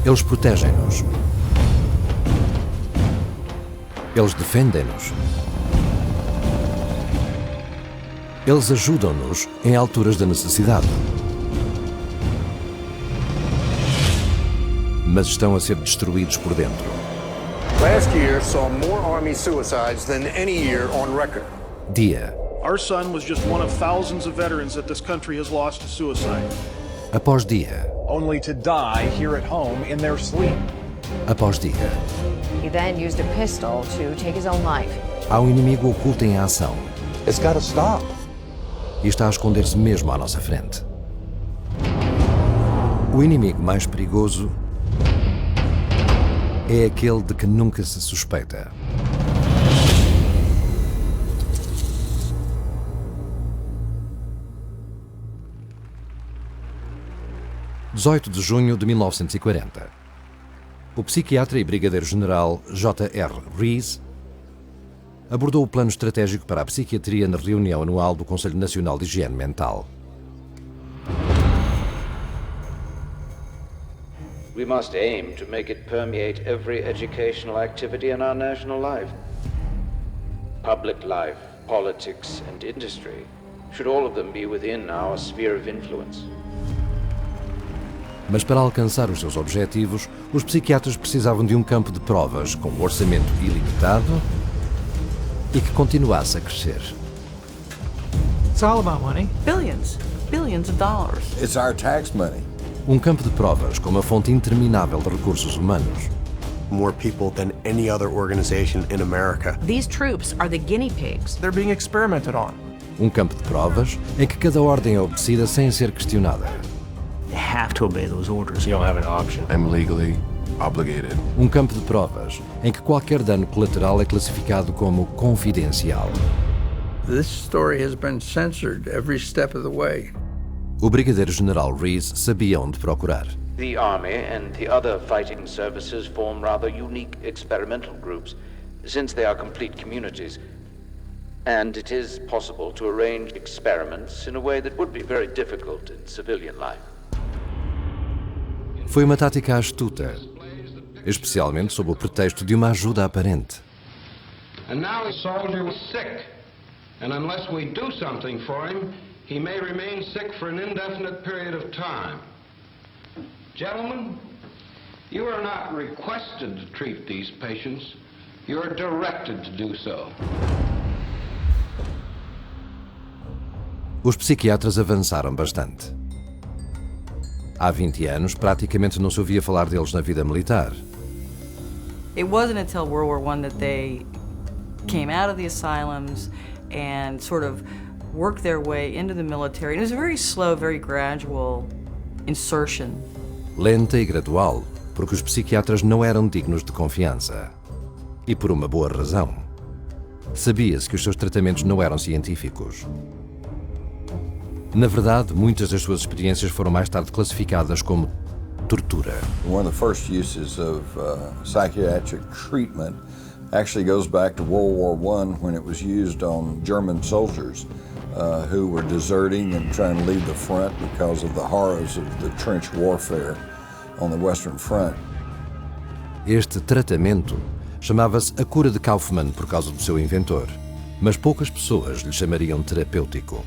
Eles protegem-nos. Eles defendem-nos. Eles ajudam-nos em alturas da necessidade. Mas estão a ser destruídos por dentro. Last year saw more Army suicides than any year on record. Dia Our son was just one of thousands of veterans that this country has lost to suicide. após dia only to die here at home in their sleep. após dia. He then used a pistol to take his own life. Há um inimigo oculto em ação It's got to stop. e está a esconder-se mesmo à nossa frente. O inimigo mais perigoso é aquele de que nunca se suspeita. (18 de junho de 1940). O psiquiatra e brigadeiro-general J.R. Rees abordou o plano estratégico para a psiquiatria na reunião anual do Conselho Nacional de Higiene Mental. We must aim to make it permeate every educational activity in our national life. Public life, politics, and industry should all of them be within our sphere of influence. Mas para alcançar os seus objetivos, os psiquiatras precisavam de um campo de provas com um orçamento ilimitado e que continuasse a crescer. It's all about money. Billions of dollars. It's our tax money. Um campo de provas com uma fonte interminável de recursos humanos. More people than any other organization in America. These troops are the guinea pigs. They're being experimented on. Um campo de provas em que cada ordem é obedecida sem ser questionada. They have to obey those orders. You don't have an option. I'm legally obligated. Um campo de provas em que qualquer dano colateral é classificado como confidencial. This story has been censored every step of the way. O brigadeiro-general Rees sabia onde procurar. The Army and the other fighting services form rather unique experimental groups, since they are complete communities. And it is possible to arrange experiments in a way that would be very difficult in civilian life. Foi uma tática astuta, especialmente sob o pretexto de uma ajuda aparente. And now his soldier was sick, and unless we do something for him, he may remain sick for an indefinite period of time. Gentlemen, you are not requested to treat these patients. You are directed to do so. Os psiquiatras avançaram bastante. Há 20 anos, praticamente não se ouvia falar deles na vida militar. It wasn't until World War I that they came out of the asylums and sort of worked their way into the military. It was a very slow, very gradual insertion. Lenta e gradual, porque os psiquiatras não eram dignos de confiança. E por uma boa razão. Sabia-se que os seus tratamentos não eram científicos. Na verdade, muitas das suas experiências foram mais tarde classificadas como tortura. One of the first uses of psychiatric treatment actually goes back to World War I when it was used on German soldiers who were deserting and trying to leave the front because of the horrors of the trench warfare on the Western Front. Este tratamento chamava-se a cura de Kaufmann por causa do seu inventor, mas poucas pessoas lhe chamariam terapêutico.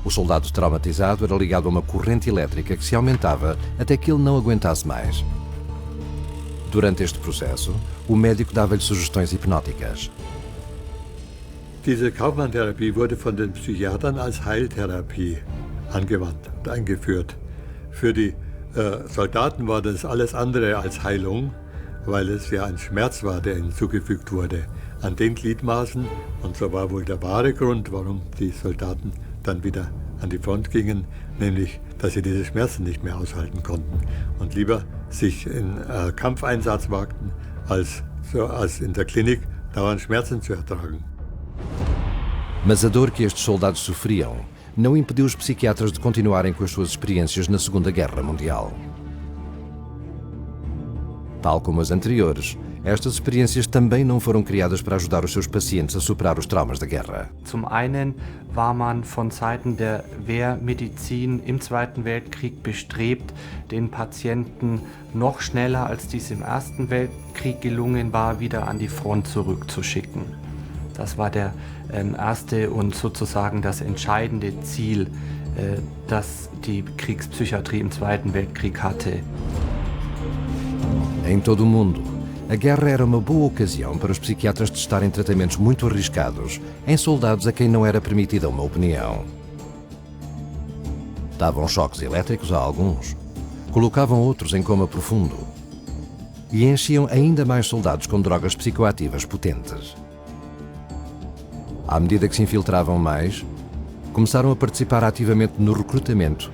O soldado traumatizado era ligado a uma corrente elétrica que se aumentava até que ele não aguentasse mais. Durante este processo, o médico dava-lhe sugestões hipnóticas. Diese Kaufmann-Therapie wurde von den Psychiatern als Heiltherapie angewandt und eingeführt. Für die Soldaten war das alles andere als Heilung, weil es ja ein Schmerz war, der ihnen zugefügt wurde an den Gliedmaßen. Und so war wohl der wahre Grund, warum die Soldaten dann wieder an die Front gingen, nämlich, dass sie diese Schmerzen nicht mehr aushalten konnten und lieber sich in Kampfeinsatz wagten, als in der Klinik dauernd Schmerzen zu ertragen. Mas a dor que estes soldados sofriam não impediu os psiquiatras de continuarem com as suas experiências na Segunda Guerra Mundial. Tal como as anteriores, estas experiências também não foram criadas para ajudar os seus pacientes a superar os traumas da guerra. Zum einen war man von Seiten der Wehrmedizin im Zweiten Weltkrieg bestrebt, den Patienten noch schneller, als dies im Ersten Weltkrieg gelungen war, wieder an die Front zurückzuschicken. Das war der erste und sozusagen das entscheidende Ziel, das die Kriegspsychiatrie im Zweiten Weltkrieg hatte. Em todo o mundo, a guerra era uma boa ocasião para os psiquiatras testarem tratamentos muito arriscados em soldados a quem não era permitida uma opinião. Davam choques elétricos a alguns, colocavam outros em coma profundo e enchiam ainda mais soldados com drogas psicoativas potentes. À medida que se infiltravam mais, começaram a participar ativamente no recrutamento,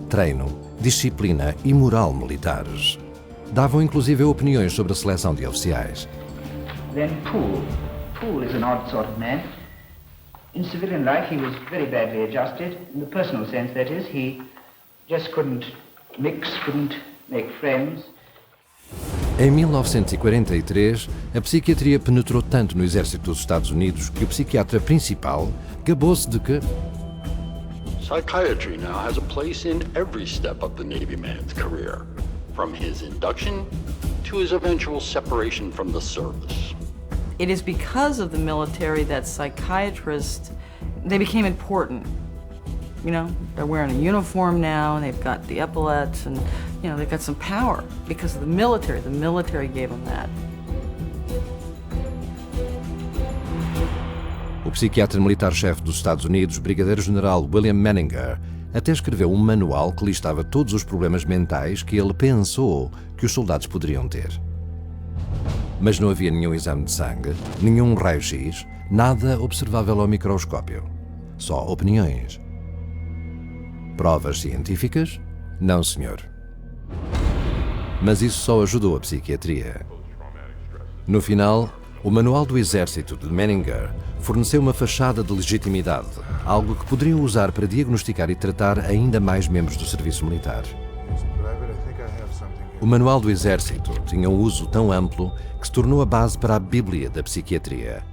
treino, disciplina e moral militares. Davam inclusive opiniões sobre a seleção de oficiais. Then Poole. Poole is an odd sort of man. In civilian life he was very badly adjusted. In the personal sense, that is, he just couldn't mix, couldn't make friends. Em 1943, a psiquiatria penetrou tanto no exército dos Estados Unidos que o psiquiatra principal gabou-se de que psychiatry now has a place in every step of the Navy man's career, from his induction to his eventual separation from the service. It is because of the military that psychiatrists, they became important. You know, they're wearing a uniform now, and they've got the epaulets, and, you know, they've got some power because of the military. The military gave them that. O psiquiatra militar-chefe dos Estados Unidos, Brigadeiro-General William Menninger, até escreveu um manual que listava todos os problemas mentais que ele pensou que os soldados poderiam ter. Mas não havia nenhum exame de sangue, nenhum raio-x, nada observável ao microscópio. Só opiniões. Provas científicas? Não, senhor. Mas isso só ajudou a psiquiatria. No final, o Manual do Exército de Menninger forneceu uma fachada de legitimidade, algo que poderiam usar para diagnosticar e tratar ainda mais membros do serviço militar. O Manual do Exército tinha um uso tão amplo que se tornou a base para a Bíblia da Psiquiatria.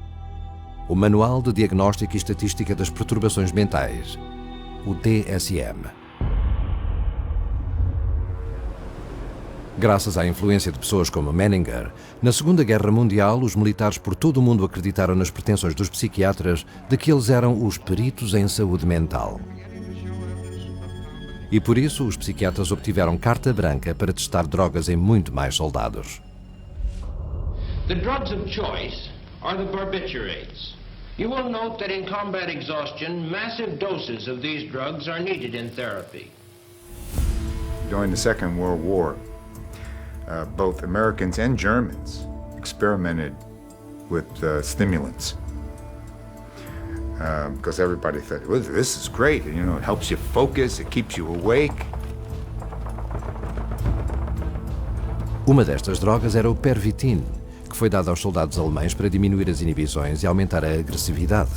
O Manual de Diagnóstico e Estatística das Perturbações Mentais, o DSM. Graças à influência de pessoas como Menninger, na Segunda Guerra Mundial, os militares por todo o mundo acreditaram nas pretensões dos psiquiatras de que eles eram os peritos em saúde mental. E por isso, os psiquiatras obtiveram carta branca para testar drogas em muito mais soldados. The drugs of choice are the barbiturates. You will note that in combat exhaustion, massive doses of these drugs are needed in therapy. During the Second World War, both Americans and Germans experimented with stimulants because everybody thought, well, this is great, you know, it helps you focus, it keeps you awake. Uma destas drogas era o Pervitin, que foi dado aos soldados alemães para diminuir as inibições e aumentar a agressividade.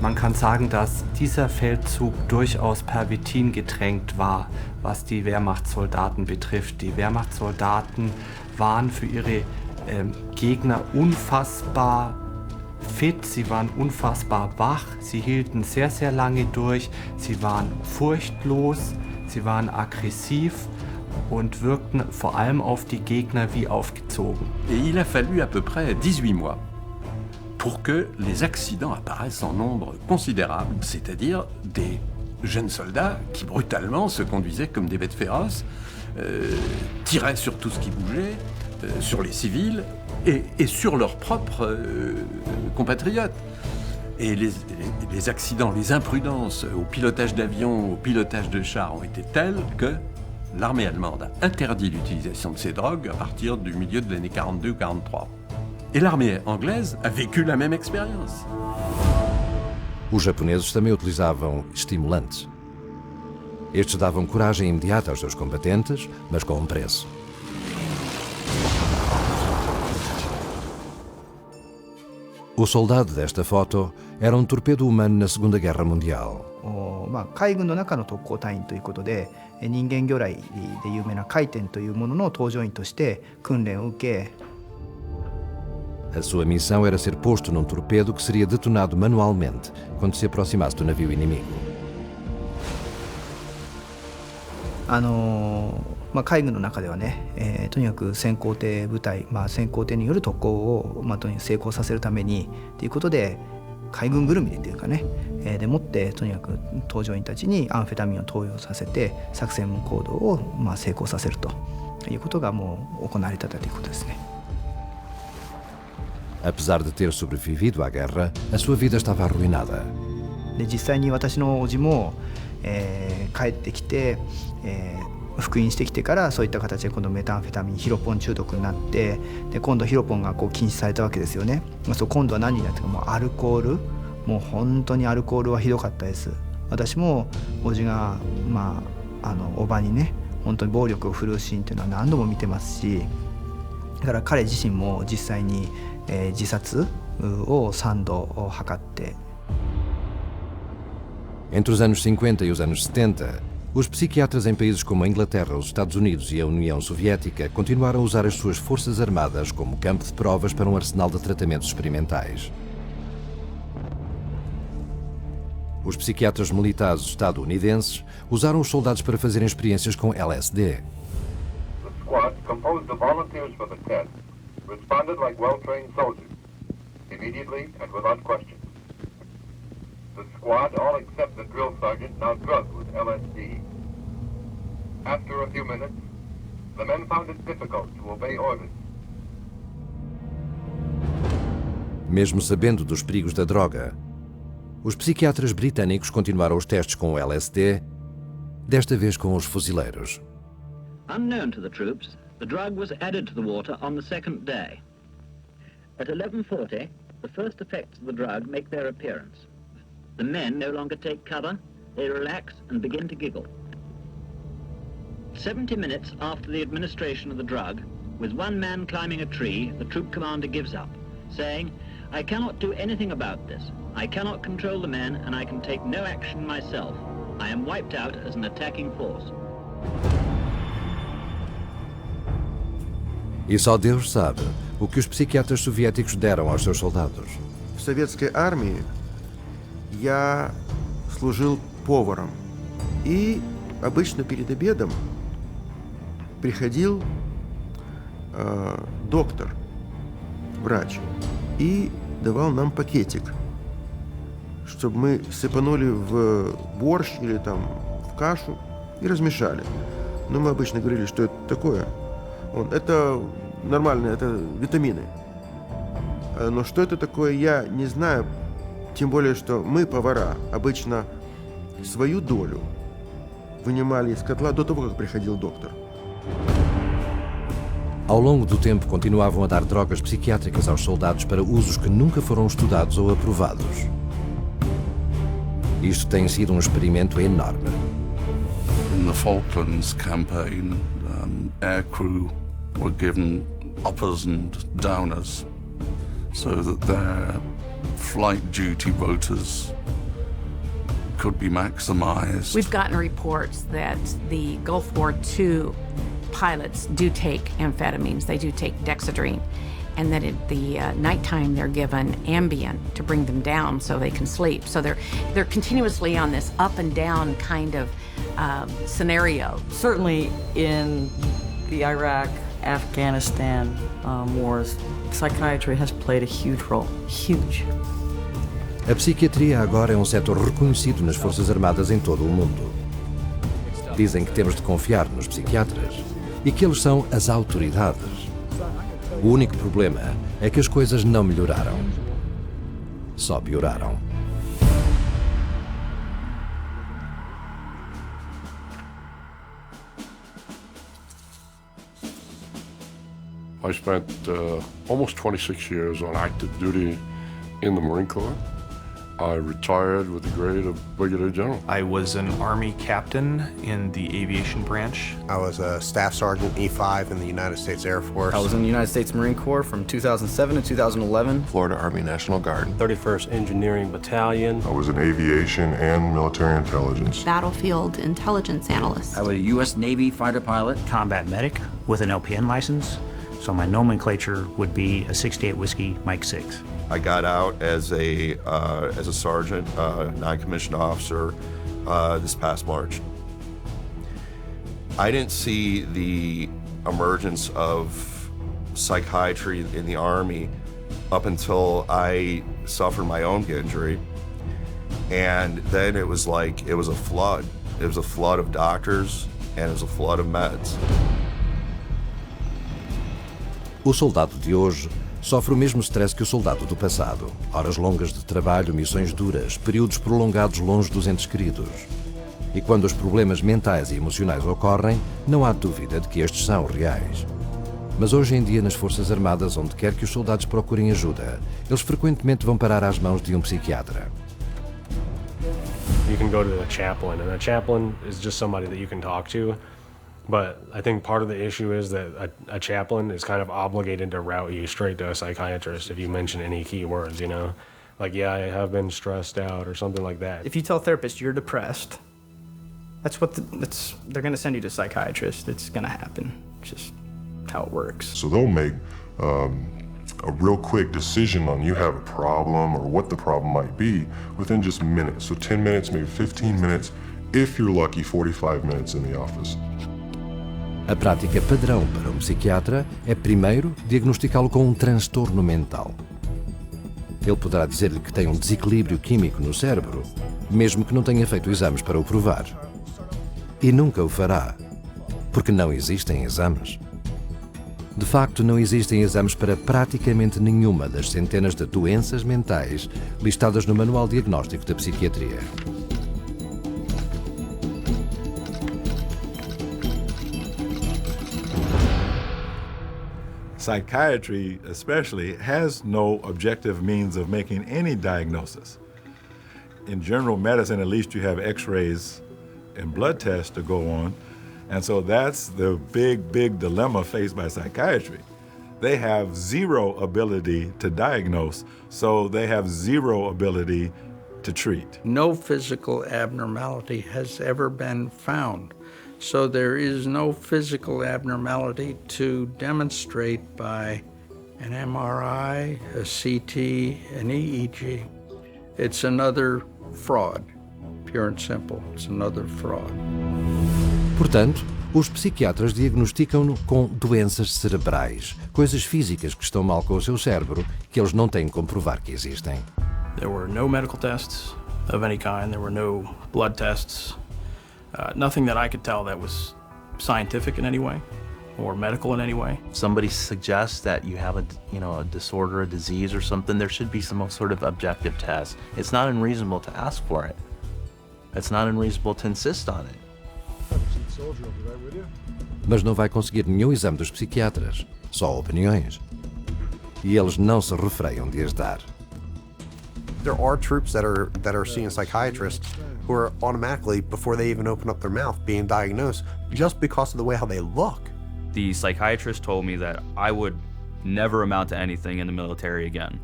Man kann sagen, dass dieser Feldzug durchaus Pervitin getränkt war, was die Wehrmachtssoldaten betrifft. Die Wehrmachtssoldaten waren für ihre Gegner unfassbar fit, sie waren unfassbar wach, sie hielten sehr, sehr lange durch, sie waren furchtlos, sie waren aggressiv und wirkten vor allem auf die Gegner wie aufgezogen. Et il a fallu à peu près 18 mois pour que les accidents apparaissent en nombre considérable, c'est-à-dire des jeunes soldats qui brutalement se conduisaient comme des bêtes féroces, tiraient sur tout ce qui bougeait, sur les civils et sur leurs propres compatriotes. Et les accidents, les imprudences au pilotage d'avions, au pilotage de chars ont été telles que l'armée allemande a interdit l'utilisation de ces drogues à partir du milieu de l'année 42-43. Et l'armée anglaise a vécu la même expérience. Os japoneses também utilizavam estimulantes. Estes davam coragem imediata aos seus combatentes, mas com um preço. O soldado desta foto era um torpedo humano na Segunda Guerra Mundial. 海軍の中の特攻隊員ということで人間魚雷で有名な回転というものの搭乗員として訓練を受け A sua missão era ser posto num torpedo que seria detonado manualmente quando se aproximasse do navio inimigo. 海軍の中ではね、とにかく先行艇部隊、先行艇による特攻を、とにかく成功させるためにということで海軍ぐるみでというかね、でもってとにかく搭乗員たちにアンフェタミンを投与させて作戦行動を成功させるということがもう行われていたということですね。Apesar de ter sobrevivido à guerra, a sua vida estava arruinada. で実際に私の叔父も、帰ってきて、復員してきてからそういった形で今度メタンフェタミンヒロポン中毒になってで今度ヒロポンが禁止されたわけですよね。今度は何になってかもうアルコールもう本当にアルコールはひどかったです。私も叔父が叔母にね本当に暴力を振るうシーンっていうのは何度も見てますしだから彼自身も実際に自殺を3度図って Entre os anos 50 e os anos 70, os psiquiatras em países como a Inglaterra, os Estados Unidos e a União Soviética continuaram a usar as suas forças armadas como campo de provas para um arsenal de tratamentos experimentais. Os psiquiatras militares estadunidenses usaram os soldados para fazerem experiências com LSD. The squad, composed of volunteers for the test, responded like well-trained soldiers, immediately and without question. The squad, all except the drill sergeant, now drugged with LSD. After a few minutes, the men found it difficult to obey orders. Mesmo sabendo dos perigos da droga, os psiquiatras britânicos continuaram os testes com o LSD, desta vez com os fuzileiros. Unknown to the troops, the drug was added to the water on the second day. At 11:40, the first effects of the drug make their appearance. The men no longer take cover, they relax and begin to giggle. 70 minutes after the administration of the drug, with one man climbing a tree, the troop commander gives up, saying, "I cannot do anything about this. I cannot control the men and I can take no action myself. I am wiped out as an attacking force." E só Deus sabe o que os psiquiatras soviéticos deram aos seus soldados. В советской армии я служил поваром. И обычно перед обедом приходил доктор, врач, и давал нам пакетик, чтобы мы сыпанули в борщ или там в кашу и размешали. Но мы обычно говорили, что это такое. Это нормально, это витамины. Но что это такое, я не знаю. Тем более, что мы, повара, обычно свою долю вынимали из котла до того, как приходил доктор. Ao longo do tempo, continuavam a dar drogas psiquiátricas aos soldados para usos que nunca foram estudados ou aprovados. Isto tem sido experimento enorme. In the Falklands campaign, aircrew were given uppers and downers so that their flight duty rotas could be maximized. We've gotten reports that the Gulf War II pilots do take amphetamines, they do take dexedrine, and that at the nighttime they're given Ambien to bring them down so they can sleep. So they're continuously on this up and down kind of scenario. Certainly in the Iraq, Afghanistan wars, psychiatry has played a huge role, huge. A psiquiatria agora é setor reconhecido nas Forças Armadas em todo o mundo. Dizem que temos de confiar nos psiquiatras e que eles são as autoridades. O único problema é que as coisas não melhoraram. Só pioraram. I spent almost 26 years on active duty in the Marine Corps. I retired with the grade of Brigadier General. I was an Army captain in the aviation branch. I was a Staff Sergeant E5 in the United States Air Force. I was in the United States Marine Corps from 2007 to 2011. Florida Army National Guard. 31st Engineering Battalion. I was in aviation and military intelligence. Battlefield intelligence analyst. I was a U.S. Navy fighter pilot. Combat medic with an LPN license. So my nomenclature would be a 68 Whiskey Mike 6. I got out as a sergeant, non-commissioned officer, this past March. I didn't see the emergence of psychiatry in the Army up until I suffered my own injury. And then it was like, it was a flood. It was a flood of doctors and it was a flood of meds. O soldado de hoje sofre o mesmo stress que o soldado do passado. Horas longas de trabalho, missões duras, períodos prolongados longe dos entes queridos. E quando os problemas mentais e emocionais ocorrem, não há dúvida de que estes são reais. Mas hoje em dia, nas Forças Armadas, onde quer que os soldados procurem ajuda, eles frequentemente vão parar às mãos de um psiquiatra. You can go to a chaplain, and a chaplain is just somebody that you can talk to. But I think part of the issue is that a chaplain is kind of obligated to route you straight to a psychiatrist if you mention any key words, you know? Like, yeah, I have been stressed out or something like that. If you tell a therapist you're depressed, they're going to send you to a psychiatrist. It's going to happen. It's just how it works. So they'll make a real quick decision on you have a problem or what the problem might be within just minutes. So 10 minutes, maybe 15 minutes, if you're lucky, 45 minutes in the office. A prática padrão para um psiquiatra é, primeiro, diagnosticá-lo com um transtorno mental. Ele poderá dizer-lhe que tem um desequilíbrio químico no cérebro, mesmo que não tenha feito exames para o provar. E nunca o fará, porque não existem exames. De facto, não existem exames para praticamente nenhuma das centenas de doenças mentais listadas no Manual Diagnóstico da Psiquiatria. Psychiatry, especially, has no objective means of making any diagnosis. In general medicine, at least you have x-rays and blood tests to go on, and so that's the big dilemma faced by psychiatry. They have zero ability to diagnose, so they have zero ability to treat. No physical abnormality has ever been found. So there is no physical abnormality to demonstrate by an MRI, a CT, an EEG. It's another fraud, pure and simple. It's another fraud. Portanto, os psiquiatras diagnosticam-no com doenças cerebrais, coisas físicas que estão mal com o seu cérebro, que eles não têm como provar que existem. There were no medical tests of any kind. There were no blood tests. Nothing that I could tell that was scientific in any way or medical in any way. Somebody suggests that you have a disorder, a disease or something, there should be some sort of objective test. It's not unreasonable to ask for it. It's not unreasonable to insist on it. Mas não vai conseguir nenhum exame dos psiquiatras, só opiniões. E eles não se refreiam de as dar. There are troops that are seeing psychiatrists who are automatically, before they even open up their mouth, being diagnosed just because of the way how they look. The psychiatrist told me that I would never amount to anything in the military again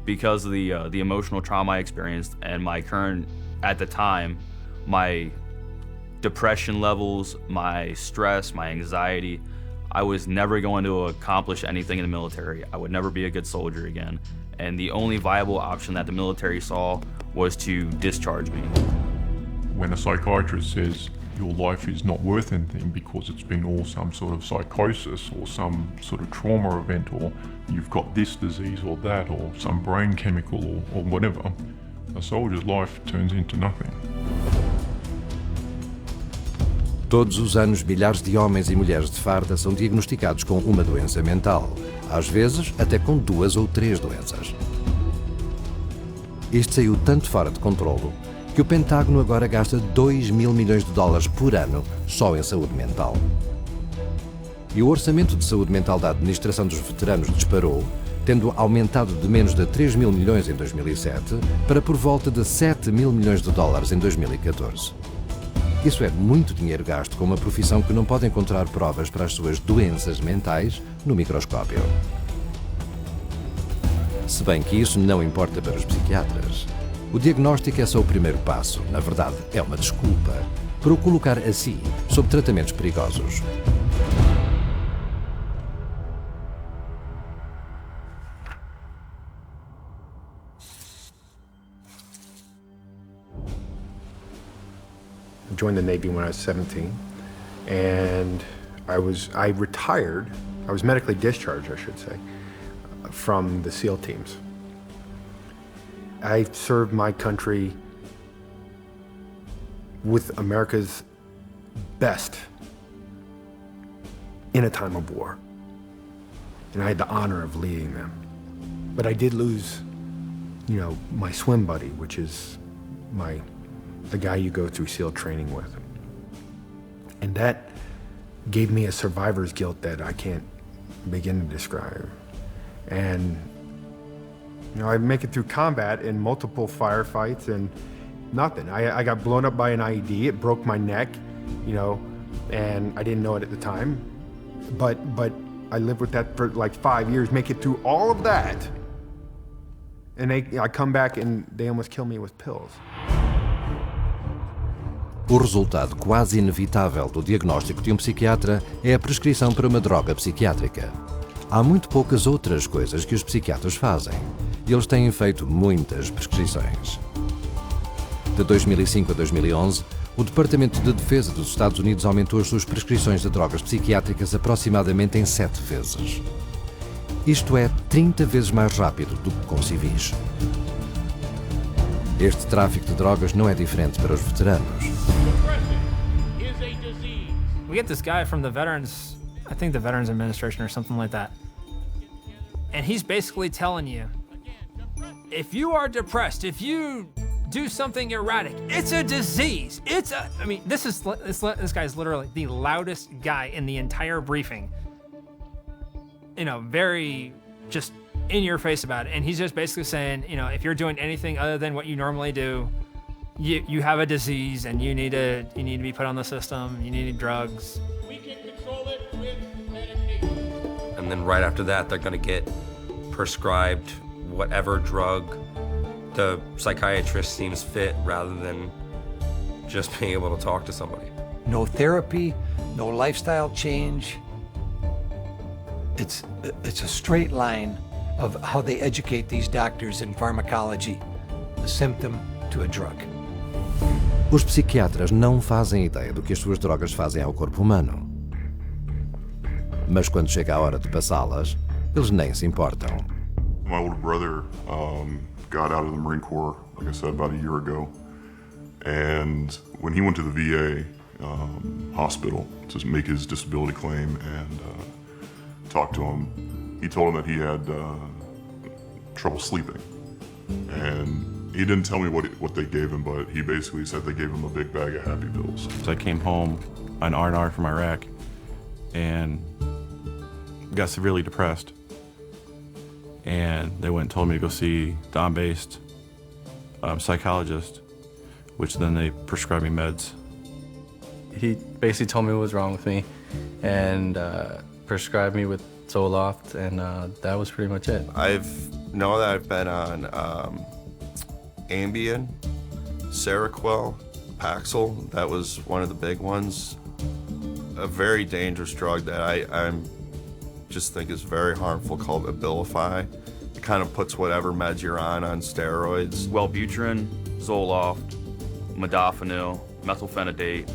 because of the emotional trauma I experienced and my current, at the time, my depression levels, my stress, my anxiety. I was never going to accomplish anything in the military. I would never be a good soldier again. And the only viable option that the military saw was to discharge me. When a psychiatrist says your life is not worth anything because it's been all some sort of psychosis or some sort of trauma event, or you've got this disease or that, or some brain chemical or whatever, a soldier's life turns into nothing. Todos os anos, milhares de homens e mulheres de farda são diagnosticados com uma doença mental, às vezes até com 2 ou 3 doenças. Isto saiu tanto fora de controlo que o Pentágono agora gasta $2 mil milhões por ano só em saúde mental. e o orçamento de saúde mental da administração dos veteranos disparou, tendo aumentado de menos de 3 mil milhões em 2007 para por volta de 7 mil milhões de dólares em 2014. Isso é muito dinheiro gasto com uma profissão que não pode encontrar provas para as suas doenças mentais no microscópio. Se bem que isso não importa para os psiquiatras. O diagnóstico é só o primeiro passo, na verdade é uma desculpa, para o colocar a si sob tratamentos perigosos. I joined the Navy when I was 17, and I was medically discharged, I should say, from the SEAL teams. I served my country with America's best in a time of war, and I had the honor of leading them. But I did lose, my swim buddy, which is the guy you go through SEAL training with. And that gave me a survivor's guilt that I can't begin to describe. And, I make it through combat in multiple firefights and nothing. I got blown up by an IED, it broke my neck, and I didn't know it at the time. But I lived with that for like 5 years, make it through all of that. And I come back and they almost kill me with pills. O resultado quase inevitável do diagnóstico de um psiquiatra é a prescrição para uma droga psiquiátrica. Há muito poucas outras coisas que os psiquiatras fazem, e eles têm feito muitas prescrições. De 2005 a 2011, o Departamento de Defesa dos Estados Unidos aumentou as suas prescrições de drogas psiquiátricas aproximadamente em 7 vezes. Isto é 30 vezes mais rápido do que com civis. Este tráfico de drogas não é diferente para os veteranos. We get this guy from the Veterans, I think the Veterans Administration or something like that. And he's basically telling you, if you are depressed, if you do something erratic, it's a disease. This guy is literally the loudest guy in the entire briefing. Very just in your face about it. And he's just basically saying, if you're doing anything other than what you normally do, you have a disease and you need to be put on the system, you need drugs. We can control it with medication. And then right after that, they're gonna get prescribed whatever drug the psychiatrist seems fit rather than just being able to talk to somebody. No therapy, no lifestyle change. It's a straight line of how they educate these doctors in pharmacology, a symptom to a drug. Os psiquiatras não fazem ideia do que as suas drogas fazem ao corpo humano. Mas quando chega a hora de passá-las, eles nem se importam. My older brother got out of the Marine Corps, like I said, about a year ago. And when he went to the VA hospital to make his disability claim and talk to him, he told him that he had trouble sleeping. And he didn't tell me what they gave him, but he basically said they gave him a big bag of happy pills. So I came home on R&R from Iraq and got severely depressed. And they went and told me to go see Don-based psychologist, which then they prescribed me meds. He basically told me what was wrong with me and prescribed me with Zoloft, and that was pretty much it. I've been on Ambien, Seroquel, Paxil. That was one of the big ones. A very dangerous drug that I just think is very harmful called Abilify. It kind of puts whatever meds you're on steroids. Wellbutrin, Zoloft, modafinil, methylphenidate,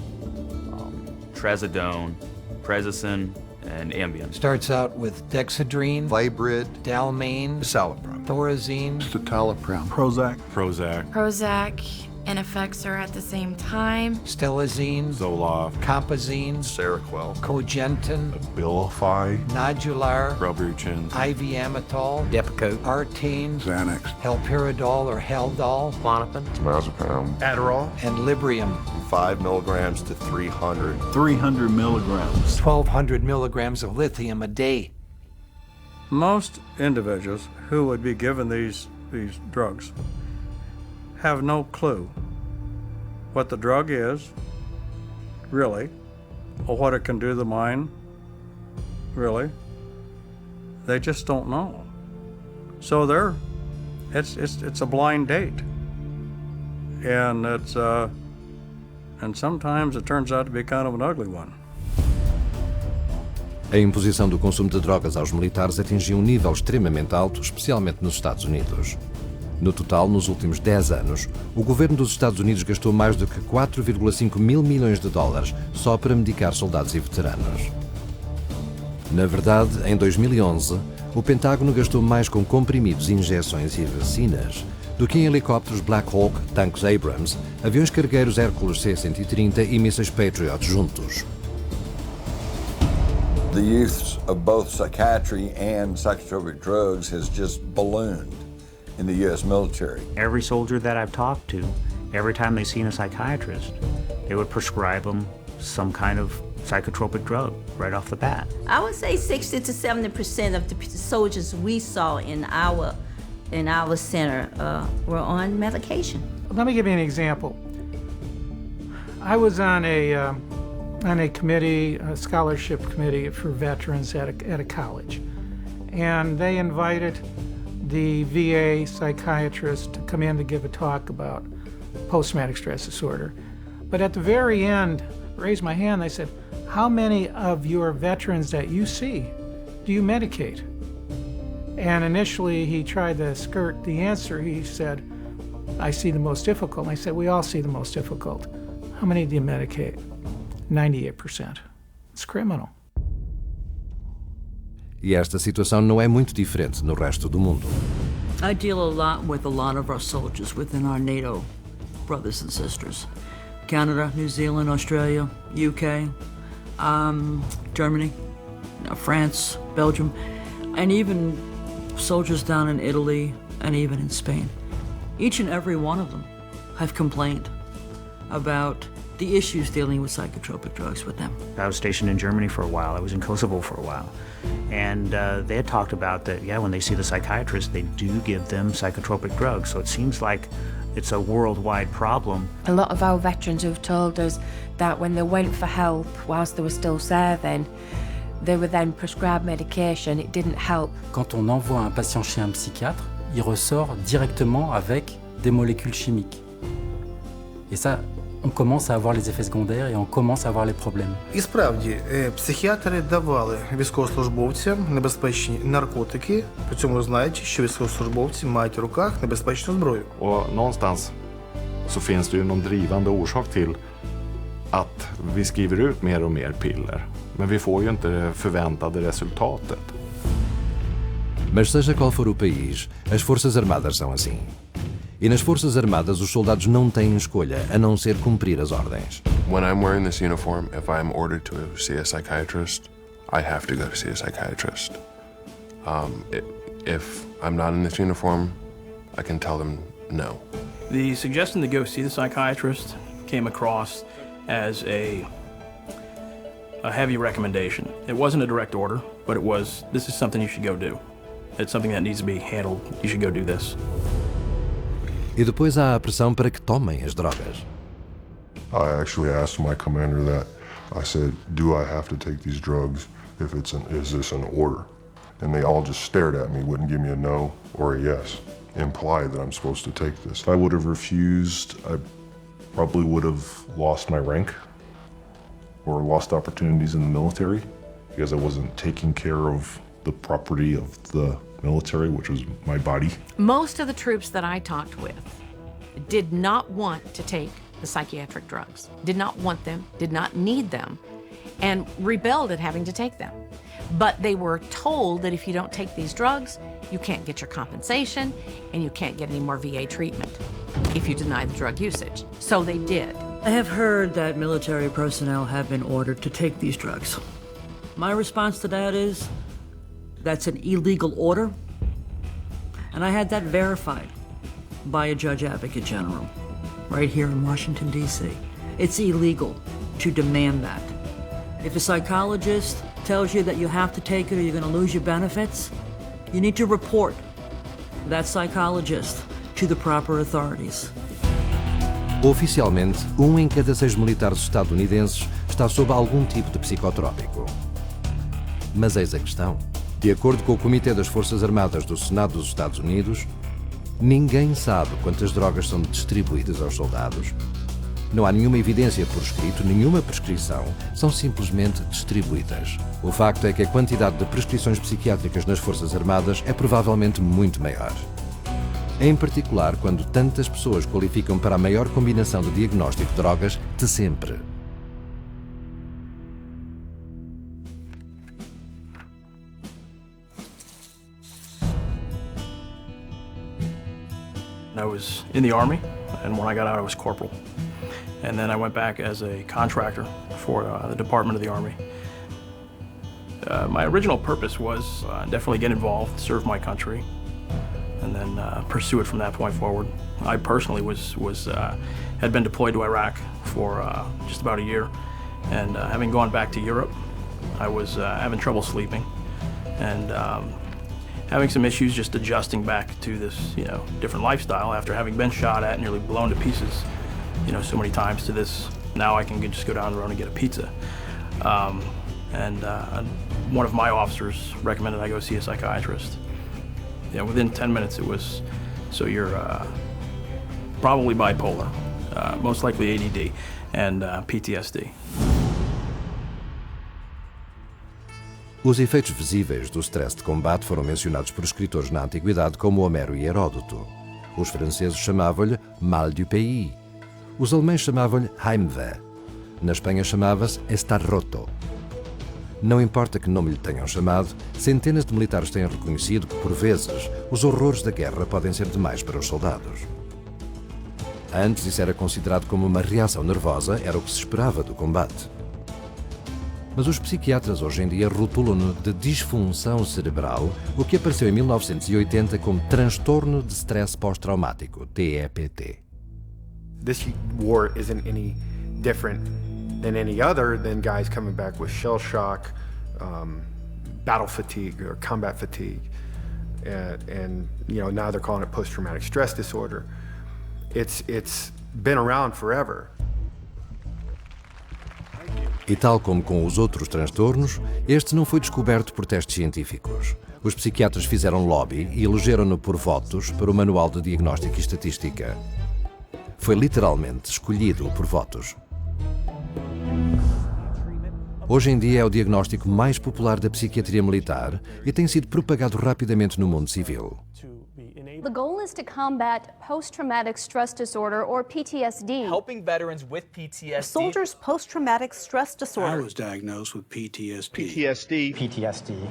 trazodone, Prazosin, and Ambien. Starts out with Dexedrine, Vibrid, Dalmane, Citalopram, Thorazine, Citalopram, Prozac, Prozac, and Effexor at the same time. Stelazine, Zoloft, Compazine, Seroquel, Cogentin, Abilify, Nodular, Wellbutrin, IV Amitol, Depakote, Artane, Xanax, Halperidol or Haldol, Klonopin, Diazepam, Adderall, and Librium. 5 milligrams to 300. 300 milligrams. 1,200 milligrams of lithium a day. Most individuals who would be given these drugs have no clue what the drug is, really, or what it can do to the mind, really. They just don't know. So it's a blind date. And and sometimes it turns out to be kind of an ugly one. A imposição do consumo de drogas aos militares atingiu um nível extremamente alto, especialmente nos Estados Unidos. No total, nos últimos 10 anos, o governo dos Estados Unidos gastou mais do que 4,5 mil milhões de dólares só para medicar soldados e veteranos. Na verdade, em 2011, o Pentágono gastou mais com comprimidos, injeções e vacinas do que em helicópteros Black Hawk, tanques Abrams, aviões cargueiros Hércules C-130 e mísseis Patriot juntos. The use of both psychiatry and psychotropic drugs has just ballooned in the U.S. military. Every soldier that I've talked to, every time they seen a psychiatrist, they would prescribe them some kind of psychotropic drug right off the bat. I would say 60 to 70% of the soldiers we saw in our center were on medication. Let me give you an example. I was on a committee, a scholarship committee for veterans at a college, and they invited the VA psychiatrist to come in to give a talk about post-traumatic stress disorder. But at the very end, I raised my hand, they said, how many of your veterans that you see do you medicate? And initially he tried to skirt the answer. He said, I see the most difficult. And I said, we all see the most difficult. How many do you medicate? 98%. It's criminal. E esta situação não é muito diferente no resto do mundo. I deal a lot with a lot of our soldiers within our NATO brothers and sisters. Canada, New Zealand, Australia, UK, Germany, France, Belgium, and even soldiers down in Italy and even in Spain. Each and every one of them have complained about the issues dealing with psychotropic drugs with them. I was stationed in Germany for a while. I was in Kosovo for a while. And they had talked about that, yeah, when they see the psychiatrist, they do give them psychotropic drugs. So it seems like it's a worldwide problem. A lot of our veterans have told us that when they went for help whilst they were still serving, they were then prescribed medication. It didn't help. Quand on envoie un patient chez un psychiatre, il ressort directement avec des molécules chimiques. Et ça, on commence à avoir les effets secondaires et on commence à avoir les problèmes. І справді, психіатри давали військовослужбовцям небезпечні наркотики, при цьому знаючи, що військовослужбовці мають у руках небезпечну зброю. Och någonstans så finns det ju någon drivande orsak till att vi skriver ut mer och mer piller. Men vi får ju inte det förväntade resultatet. Mas seja qual for o país, as Forças Armadas são assim. E nas Forças Armadas, os soldados não têm escolha, a não ser cumprir as ordens. When I'm wearing this uniform, if I'm ordered to see a psychiatrist, I have to go to see a psychiatrist. If I'm not in this uniform, I can tell them no. The suggestion to go see the psychiatrist came across as a heavy recommendation. It wasn't a direct order, but it was, this is something you should go do. It's something that needs to be handled. You should go do this. E depois há a pressão para que tomem as drogas. I actually asked my commander that. I said, do I have to take these drugs if is this an order? And they all just stared at me, wouldn't give me a no or a yes, imply that I'm supposed to take this. If I would have refused, I probably would have lost my rank or lost opportunities in the military because I wasn't taking care of the property of the military, which was my body. Most of the troops that I talked with did not want to take the psychiatric drugs, did not want them, did not need them, and rebelled at having to take them. But they were told that if you don't take these drugs, you can't get your compensation and you can't get any more VA treatment. if you deny the drug usage. So they did. I have heard that military personnel have been ordered to take these drugs. My response to that is, that's an illegal order, and I had that verified by a Judge Advocate General right here in Washington, D.C. It's illegal to demand that. If a psychologist tells you that you have to take it or you're going to lose your benefits, you need to report that psychologist to the proper authorities. Oficialmente, 1 em cada 6 militares estadunidenses está sob algum tipo de psicotrópico. Mas eis a questão. De acordo com o Comitê das Forças Armadas do Senado dos Estados Unidos, ninguém sabe quantas drogas são distribuídas aos soldados. Não há nenhuma evidência por escrito, nenhuma prescrição, são simplesmente distribuídas. O facto é que a quantidade de prescrições psiquiátricas nas Forças Armadas é provavelmente muito maior. Em particular, quando tantas pessoas qualificam para a maior combinação de diagnóstico de drogas de sempre. I was in the Army, and when I got out, I was corporal. And then I went back as a contractor for the Department of the Army. My original purpose was definitely get involved, serve my country, and then pursue it from that point forward. I personally had been deployed to Iraq for just about a year, and having gone back to Europe, I was having trouble sleeping, and having some issues just adjusting back to this, different lifestyle after having been shot at, nearly blown to pieces, so many times to this. Now I can just go down the road and get a pizza. And one of my officers recommended I go see a psychiatrist. Within 10 minutes it was, so you're probably bipolar, most likely ADD, and PTSD. Os efeitos visíveis do stress de combate foram mencionados por escritores na antiguidade como Homero e Heródoto. Os franceses chamavam-lhe mal du pays. Os alemães chamavam-lhe Heimweh. Na Espanha chamava-se estar roto. Não importa que nome lhe tenham chamado, centenas de militares têm reconhecido que, por vezes, os horrores da guerra podem ser demais para os soldados. Antes isso era considerado como uma reação nervosa, era o que se esperava do combate. Mas os psiquiatras hoje em dia rotulam-no de disfunção cerebral, o que apareceu em 1980 como transtorno de stress pós-traumático, TEPT. This war isn't any different than any other than guys coming back with shell shock, battle fatigue or combat fatigue, and now they're calling it post-traumatic stress disorder. It's been around forever. E tal como com os outros transtornos, este não foi descoberto por testes científicos. Os psiquiatras fizeram lobby e elegeram-no por votos para o Manual de Diagnóstico e Estatística. Foi literalmente escolhido por votos. Hoje em dia é o diagnóstico mais popular da psiquiatria militar e tem sido propagado rapidamente no mundo civil. The goal is to combat post-traumatic stress disorder, or PTSD. Helping veterans with PTSD. Soldiers' post-traumatic stress disorder. I was diagnosed with PTSD.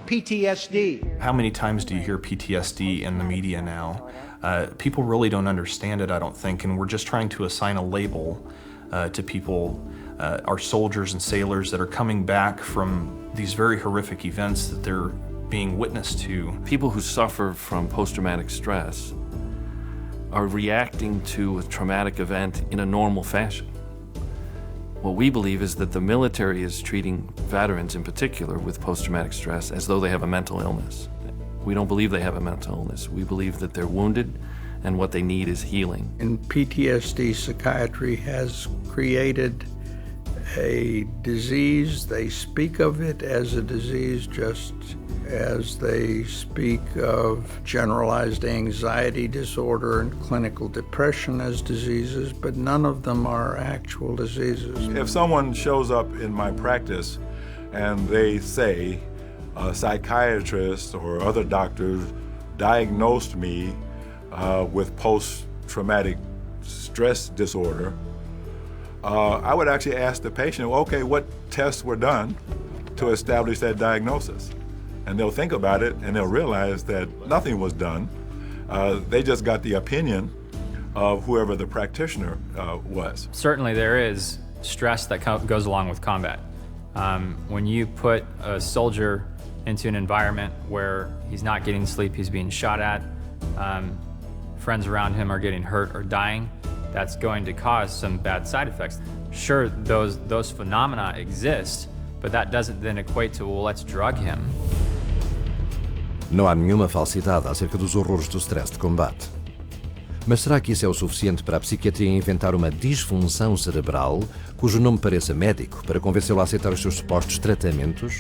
PTSD. How many times do you hear PTSD in the media now? People really don't understand it, I don't think, and we're just trying to assign a label to people, our soldiers and sailors that are coming back from these very horrific events that they're being witness to. People who suffer from post-traumatic stress are reacting to a traumatic event in a normal fashion. What we believe is that the military is treating veterans in particular with post-traumatic stress as though they have a mental illness. We don't believe they have a mental illness. We believe that they're wounded and what they need is healing. In PTSD, psychiatry has created a disease. They speak of it as a disease just as they speak of generalized anxiety disorder and clinical depression as diseases, but none of them are actual diseases. If someone shows up in my practice and they say a psychiatrist or other doctors diagnosed me with post-traumatic stress disorder, I would actually ask the patient, okay, what tests were done to establish that diagnosis? And they'll think about it and they'll realize that nothing was done. They just got the opinion of whoever the practitioner was. Certainly there is stress that goes along with combat. When you put a soldier into an environment where he's not getting sleep, he's being shot at, friends around him are getting hurt or dying, that's going to cause some bad side effects. Sure, those phenomena exist, but that doesn't then equate to, well, let's drug him. Não há nenhuma falsidade acerca dos horrores do stress de combate. Mas será que isso é o suficiente para a psiquiatria inventar uma disfunção cerebral, cujo nome pareça médico, para convencê-lo a aceitar os seus supostos tratamentos?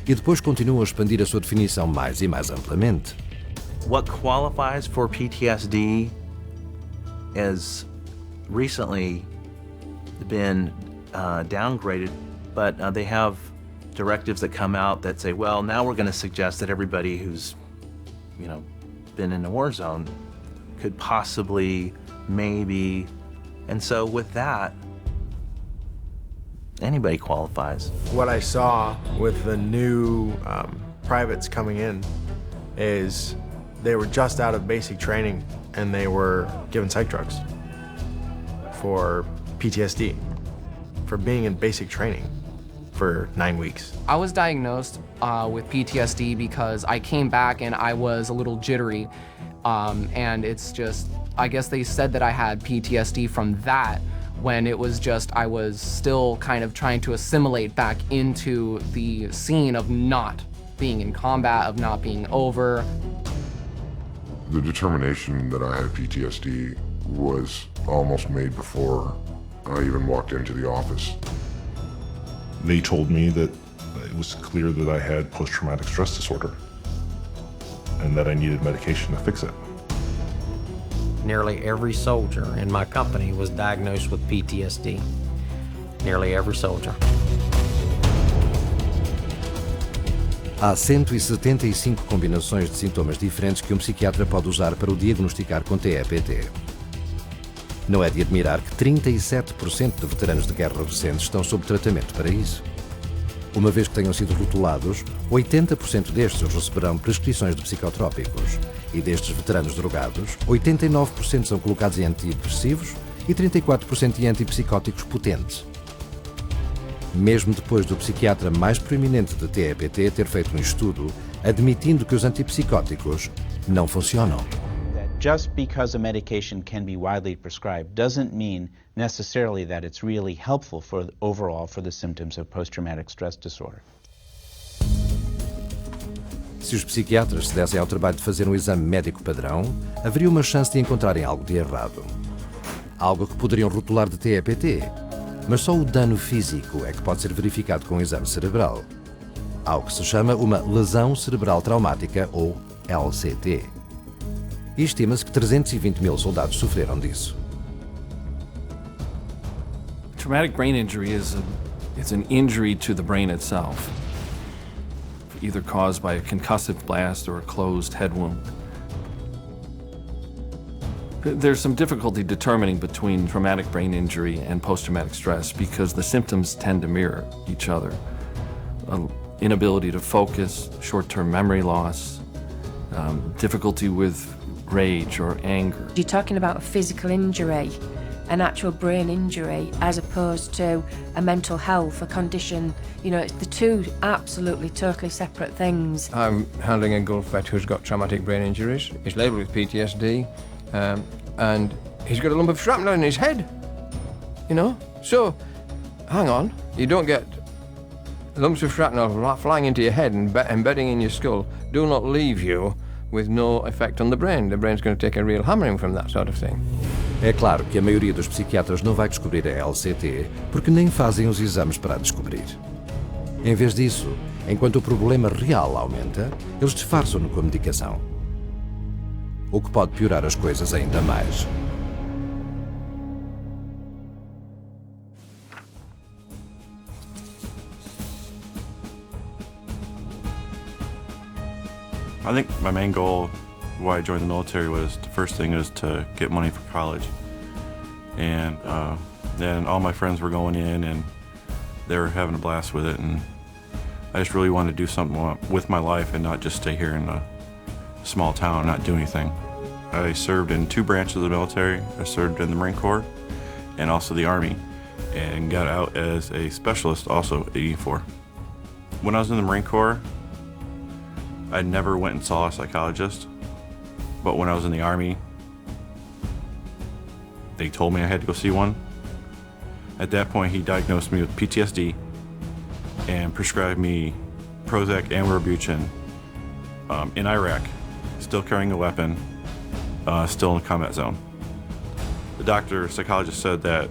E depois continuam a expandir a sua definição mais e mais amplamente. What qualifies for PTSD has recently been downgraded, but they have directives that come out that say, well, now we're going to suggest that everybody who's, been in a war zone could possibly, maybe, and so with that, anybody qualifies. What I saw with the new privates coming in is they were just out of basic training and they were given psych drugs for PTSD, for being in basic training for 9 weeks. I was diagnosed with PTSD because I came back and I was a little jittery. And it's just, I guess they said that I had PTSD from that when it was just, I was still kind of trying to assimilate back into the scene of not being in combat, of not being over. The determination that I had PTSD was almost made before I even walked into the office. They told me that it was clear that I had post-traumatic stress disorder and that I needed medication to fix it. Nearly every soldier in my company was diagnosed with PTSD. Nearly every soldier. Há 175 combinações de sintomas diferentes que um psiquiatra pode usar para o diagnosticar com TEPT. Não é de admirar que 37% de veteranos de guerra recentes estão sob tratamento para isso. Uma vez que tenham sido rotulados, 80% destes receberão prescrições de psicotrópicos. E destes veteranos drogados, 89% são colocados em antidepressivos e 34% em antipsicóticos potentes. Mesmo depois do psiquiatra mais proeminente de TEPT ter feito um estudo admitindo que os antipsicóticos não funcionam. Just because a medication can be widely prescribed doesn't mean necessarily that it's really helpful overall for the symptoms of post-traumatic stress disorder. Se os psiquiatras se dessem ao trabalho de fazer um exame médico padrão, haveria uma chance de encontrarem algo de errado. Algo que poderiam rotular de TEPT, mas só o dano físico é que pode ser verificado com um exame cerebral. Há o que se chama uma lesão cerebral traumática, ou LCT. E estima-se que 320 mil soldados sofreram disso. Traumatic brain injury is an injury to the brain itself, either caused by a concussive blast or a closed head wound. There's some difficulty determining between traumatic brain injury and post-traumatic stress because the symptoms tend to mirror each other. Inability to focus, short-term memory loss, difficulty with rage or anger. You're talking about a physical injury, an actual brain injury, as opposed to a mental health, a condition. It's the two absolutely, totally separate things. I'm handling a Gulf vet who's got traumatic brain injuries. He's labelled with PTSD, and he's got a lump of shrapnel in his head. So, hang on, you don't get lumps of shrapnel flying into your head and embedding in your skull do not leave you with no effect on the brain. The brain's going to take a real hammering from that sort of thing. É claro que a maioria dos psiquiatras não vai descobrir a LCT porque nem fazem os exames para a descobrir. Em vez disso, enquanto o problema real aumenta, eles disfarçam-no com a medicação. O que pode piorar as coisas ainda mais. I think my main goal why I joined the military was, the first thing is to get money for college. And then all my friends were going in and they were having a blast with it, and I just really wanted to do something with my life and not just stay here in a small town and not do anything. I served in 2 branches of the military. I served in the Marine Corps and also the Army, and got out as a specialist also at E4. When I was in the Marine Corps, I never went and saw a psychologist, but when I was in the Army, they told me I had to go see one. At that point, he diagnosed me with PTSD and prescribed me Prozac and Wellbutrin in Iraq, still carrying a weapon, still in the combat zone. The psychologist said that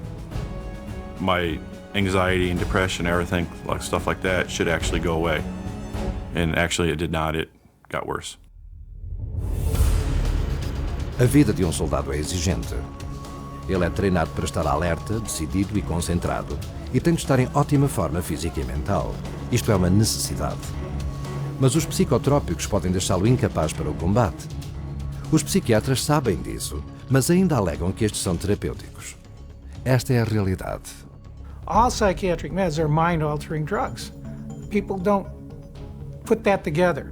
my anxiety and depression, everything, like stuff like that, should actually go away. And actually it did not, it got worse. A vida de soldado é exigente. Ele é treinado para estar alerta, decidido e concentrado, e tem de estar em ótima forma física e mental. Isto é uma necessidade. Mas os psicotrópicos podem deixá-lo incapaz para o combate. Os psiquiatras sabem disso, mas ainda alegam que estes são terapêuticos. Esta é a realidade. All psychiatric meds are mind-altering drugs. People don't put that together,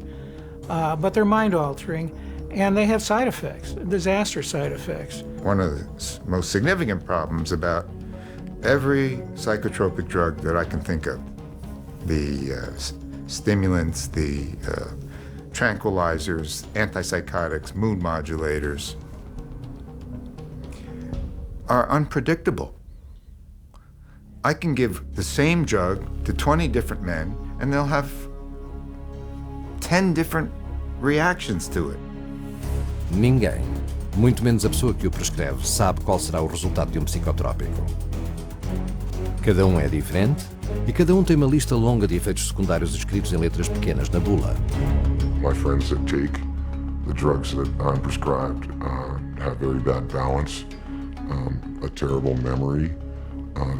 but they're mind-altering, and they have side effects, disaster side effects. One of the most significant problems about every psychotropic drug that I can think of, the stimulants, the tranquilizers, antipsychotics, mood modulators, are unpredictable. I can give the same drug to 20 different men, and they'll have 10 different reactions to it. Ninguém, muito menos a pessoa que o prescreve, sabe qual será o resultado de um psicotrópico. Cada um é diferente e cada um tem uma lista longa de efeitos secundários escritos em letras pequenas na bula. My friends that take the drugs that I'm prescribed have very bad balance, a terrible memory.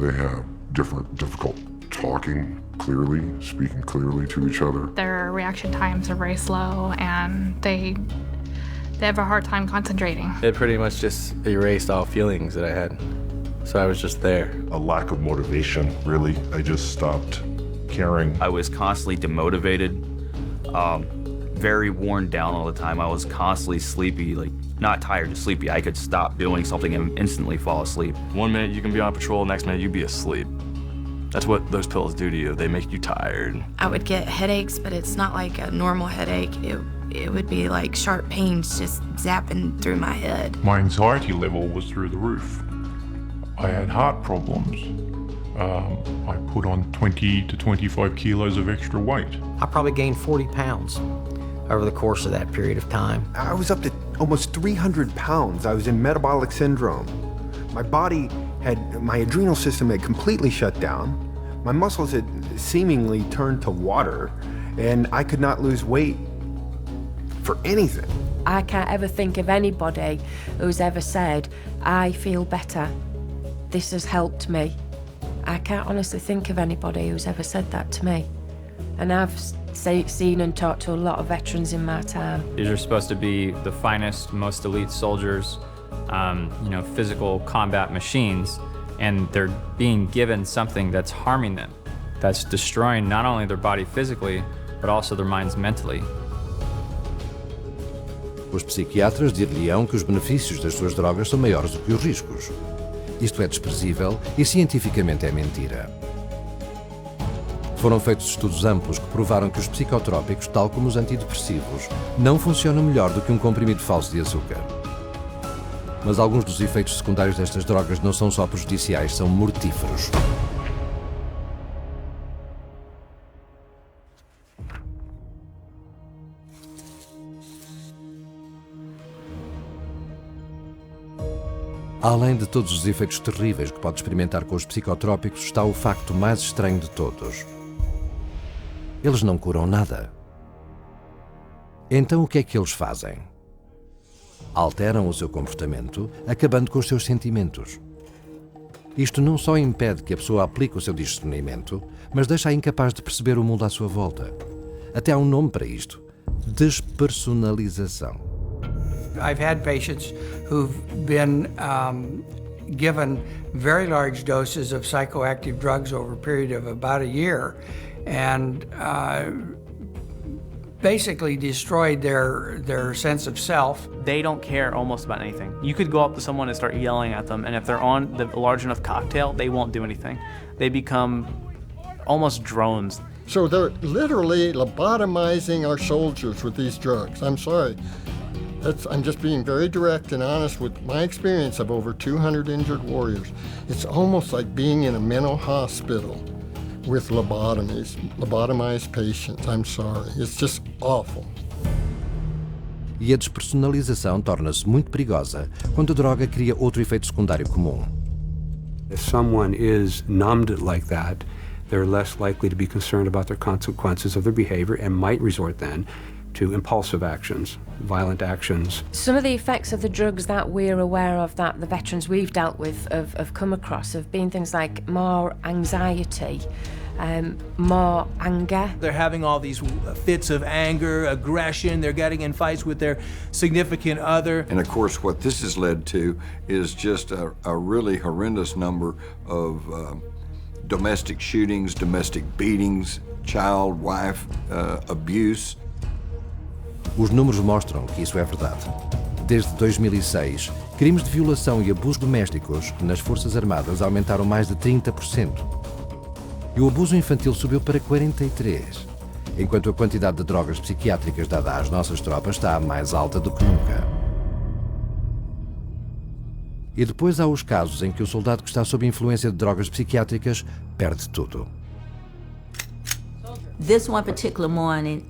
They have difficult talking clearly, speaking clearly to each other. Their reaction times are very slow, and they have a hard time concentrating. It pretty much just erased all feelings that I had, so I was just there. A lack of motivation, really. I just stopped caring. I was constantly demotivated, very worn down all the time. I was constantly sleepy, like not tired, just sleepy. I could stop doing something and instantly fall asleep. 1 minute you can be on patrol, next minute you'd be asleep. That's what those pills do to you. They make you tired. I would get headaches, but it's not like a normal headache. It would be like sharp pains just zapping through my head. My anxiety level was through the roof. I had heart problems. I put on 20 to 25 kilos of extra weight. I probably gained 40 pounds over the course of that period of time. I was up to almost 300 pounds. I was in metabolic syndrome. My body my adrenal system had completely shut down. My muscles had seemingly turned to water, and I could not lose weight for anything. I can't ever think of anybody who's ever said, I feel better. This has helped me. I can't honestly think of anybody who's ever said that to me. And I've seen and talked to a lot of veterans in my time. These are supposed to be the finest, most elite soldiers, physical combat machines, and they're being given something that's harming them, that's destroying not only their body physically, but also their minds mentally. Os psiquiatras dir-lhe-ão que os benefícios das suas drogas são maiores do que os riscos. Isto é desprezível e cientificamente é mentira. Foram feitos estudos amplos que provaram que os psicotrópicos, tal como os antidepressivos, não funcionam melhor do que um comprimido falso de açúcar. Mas alguns dos efeitos secundários destas drogas não são só prejudiciais, são mortíferos. Além de todos os efeitos terríveis que pode experimentar com os psicotrópicos, está o facto mais estranho de todos. Eles não curam nada. Então o que é que eles fazem? Alteram o seu comportamento, acabando com os seus sentimentos. Isto não só impede que a pessoa aplique o seu discernimento, mas deixa-a incapaz de perceber o mundo à sua volta. Até há um nome para isto: despersonalização. I've had patients who've been given very large doses of psychoactive drugs over a period of about a year, and basically destroyed their sense of self. They don't care almost about anything. You could go up to someone and start yelling at them, and if they're on the large enough cocktail, they won't do anything. They become almost drones. So they're literally lobotomizing our soldiers with these drugs. I'm sorry. I'm just being very direct and honest with my experience of over 200 injured warriors. It's almost like being in a mental hospital with lobotomized patients. I'm sorry. It's just awful. E a despersonalização torna-se muito perigosa quando a droga cria outro efeito secundário comum. If someone is numbed like that, they're less likely to be concerned about the consequences of their behavior and might resort then to impulsive actions, violent actions. Some of the effects of the drugs that we're aware of, that the veterans we've dealt with have come across, have been things like more anxiety, more anger. They're having all these fits of anger, aggression, they're getting in fights with their significant other. And of course what this has led to is just a really horrendous number of domestic shootings, domestic beatings, child, wife abuse. Os números mostram que isso é verdade. Desde 2006, crimes de violação e abuso domésticos nas Forças Armadas aumentaram mais de 30%. E o abuso infantil subiu para 43%, enquanto a quantidade de drogas psiquiátricas dada às nossas tropas está mais alta do que nunca. E depois há os casos em que o soldado que está sob influência de drogas psiquiátricas perde tudo. This one particular morning,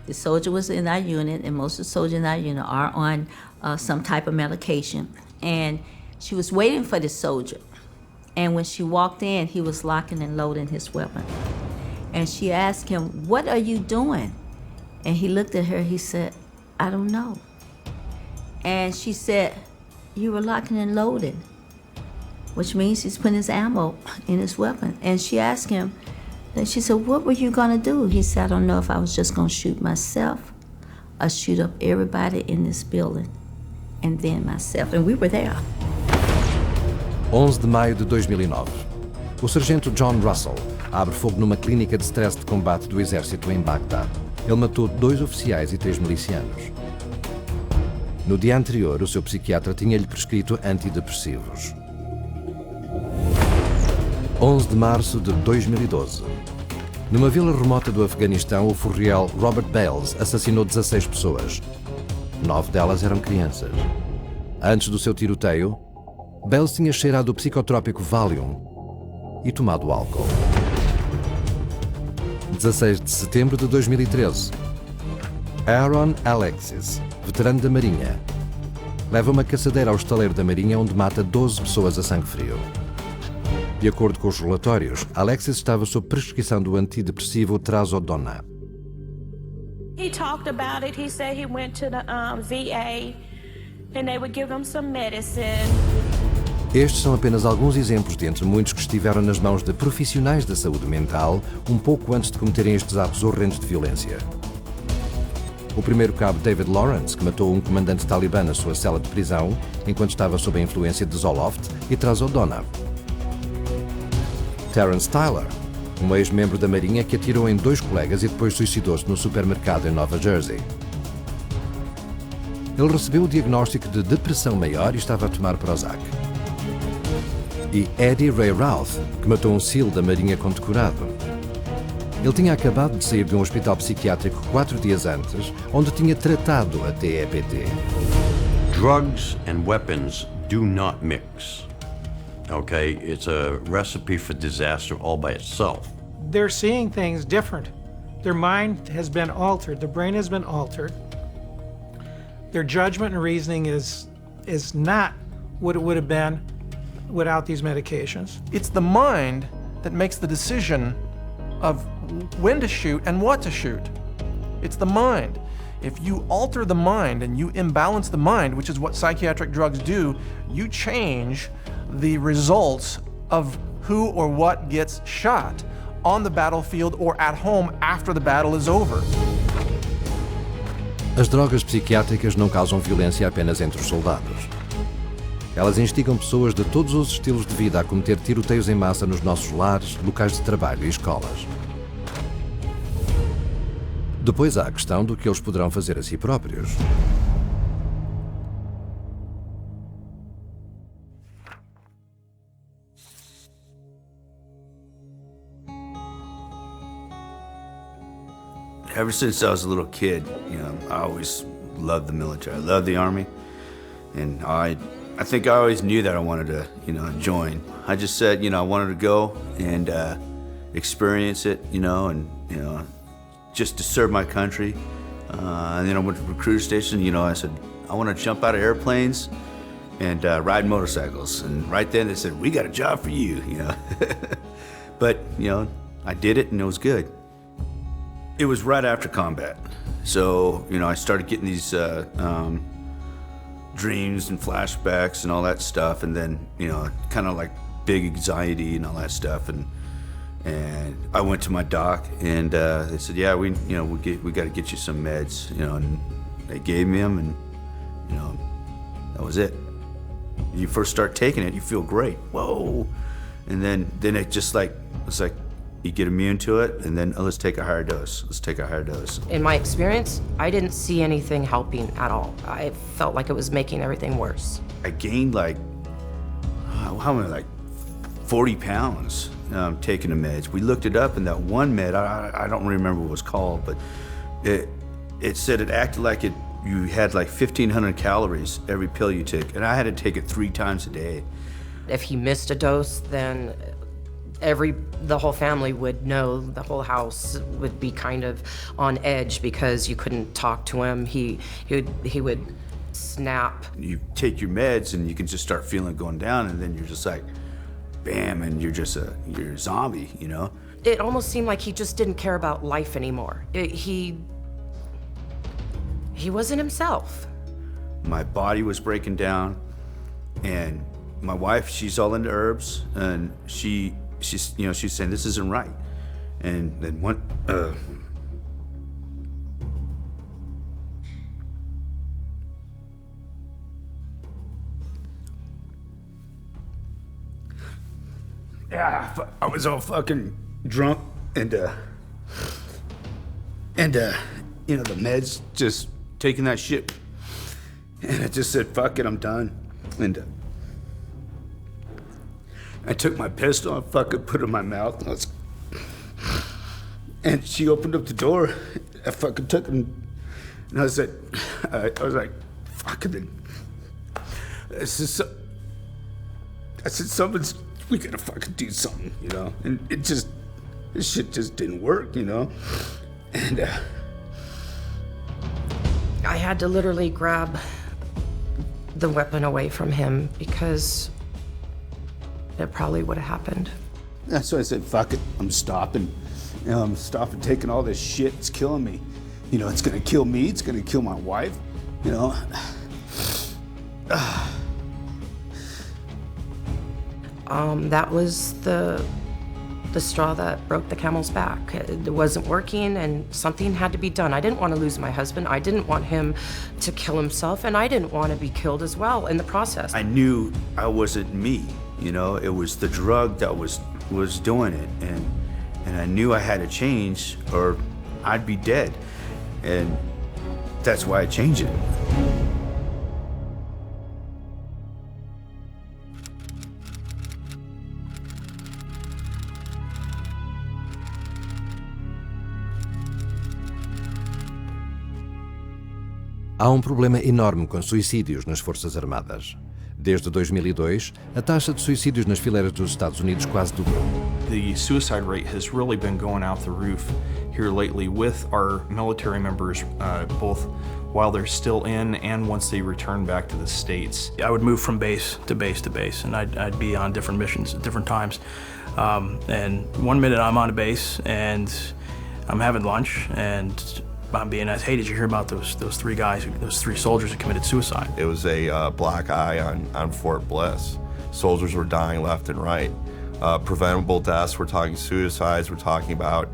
the soldier was in our unit, and most of the soldiers in our unit are on some type of medication. And she was waiting for this soldier. And when she walked in, he was locking and loading his weapon. And she asked him, "What are you doing?" And he looked at her, he said, "I don't know." And she said, "You were locking and loading," which means he's putting his ammo in his weapon. And she asked him, then she said, "What were you gonna do?" He said, "I don't know if I was just gonna shoot myself or shoot up everybody in this building, and then myself." And we were there. 11 de maio de 2009. O sargento John Russell abre fogo numa clínica de stress de combate do exército em Bagdá. Ele matou 2 oficiais e 3 milicianos. No dia anterior, o seu psiquiatra tinha-lhe prescrito antidepressivos. 11 de março de 2012. Numa vila remota do Afeganistão, o furriel Robert Bales assassinou 16 pessoas. 9 delas eram crianças. Antes do seu tiroteio, Bales tinha cheirado o psicotrópico Valium e tomado álcool. 16 de setembro de 2013. Aaron Alexis, veterano da Marinha, leva uma caçadeira ao estaleiro da Marinha onde mata 12 pessoas a sangue frio. De acordo com os relatórios, Alexis estava sob prescrição do antidepressivo Trazodona. He talked about it. He said he went to the VA and they would give him some medicine. Estes são apenas alguns exemplos de entre muitos que estiveram nas mãos de profissionais da saúde mental um pouco antes de cometerem estes atos horrendos de violência. O primeiro cabo David Lawrence, que matou um comandante talibã na sua cela de prisão enquanto estava sob a influência de Zoloft e Trazodona. Terence Tyler, um ex-membro da Marinha que atirou em 2 colegas e depois suicidou-se no supermercado em Nova Jersey. Ele recebeu o diagnóstico de depressão maior e estava a tomar Prozac. E Eddie Ray Routh, que matou um SEAL da Marinha condecorado. Ele tinha acabado de sair de um hospital psiquiátrico 4 dias antes, onde tinha tratado a TEPT. Drugs and weapons do not mix. Okay, it's a recipe for disaster all by itself. They're seeing things different. Their mind has been altered. The brain has been altered. Their judgment and reasoning is not what it would have been without these medications. It's the mind that makes the decision of when to shoot and what to shoot. It's the mind. If you alter the mind and you imbalance the mind, which is what psychiatric drugs do, you change the results of who or what gets shot on the battlefield or at home after the battle is over. As drogas psiquiátricas não causam violência apenas entre os soldados. Elas instigam pessoas de todos os estilos de vida a cometer tiroteios em massa nos nossos lares, locais de trabalho e escolas. Depois há a questão do que eles poderão fazer a si próprios. Ever since I was a little kid, I always loved the military. I loved the Army, and I think I always knew that I wanted to, join. I just said, I wanted to go and experience it, and just to serve my country. And then I went to the recruiter station. I said I want to jump out of airplanes and ride motorcycles. And right then they said, "We got a job for you," But I did it, and it was good. It was right after combat. So, I started getting these dreams and flashbacks and all that stuff, and then, kind of like big anxiety and all that stuff. And I went to my doc, and they said, "Yeah, we got to get you some meds," and they gave me them, and, that was it. You first start taking it, you feel great. Whoa. And then it just it's like, you get immune to it, and then let's take a higher dose. Let's take a higher dose. In my experience, I didn't see anything helping at all. I felt like it was making everything worse. I gained like 40 pounds taking the meds. We looked it up, and that one med, I don't remember what it was called, but it said it acted like you had like 1,500 calories every pill you took, and I had to take it 3 times a day. If he missed a dose, then the whole family would know, the whole house would be kind of on edge because you couldn't talk to him. He would snap. You take your meds and you can just start feeling it going down, and then you're just like, bam, and you're a zombie, It almost seemed like he just didn't care about life anymore. He wasn't himself. My body was breaking down, and my wife, she's all into herbs, and she's saying this isn't right. And then I was all fucking drunk, and the meds just taking that shit, and I just said, "Fuck it, I'm done." And I took my pistol, I fucking put it in my mouth, and she opened up the door. I fucking took it, and I said, I was like, fucking, I said, we gotta fucking do something, and this shit just didn't work, and I had to literally grab the weapon away from him because it probably would have happened. That's why I said, fuck it, I'm stopping. I'm stopping taking all this shit. It's killing me. It's gonna kill me. It's gonna kill my wife. That was the straw that broke the camel's back. It wasn't working, and something had to be done. I didn't want to lose my husband. I didn't want him to kill himself, and I didn't want to be killed as well in the process. I knew I wasn't me. It was the drug that was doing it, and I knew I had to change or I'd be dead, and that's why I changed it. Há problema enorme com suicídios nas Forças Armadas. Desde 2002, a taxa de suicídios nas fileiras dos Estados Unidos quase dobrou. The suicide rate has really been going out the roof here lately with our military members, both while they're still in and once they return back to the States. I would move from base to base to base, and I'd be on different missions at different times. And one minute I'm on a base and I'm having lunch, and I'm being asked, "Hey, did you hear about those 3 guys, those 3 soldiers who committed suicide?" It was a black eye on Fort Bliss. Soldiers were dying left and right. Preventable deaths, we're talking suicides, we're talking about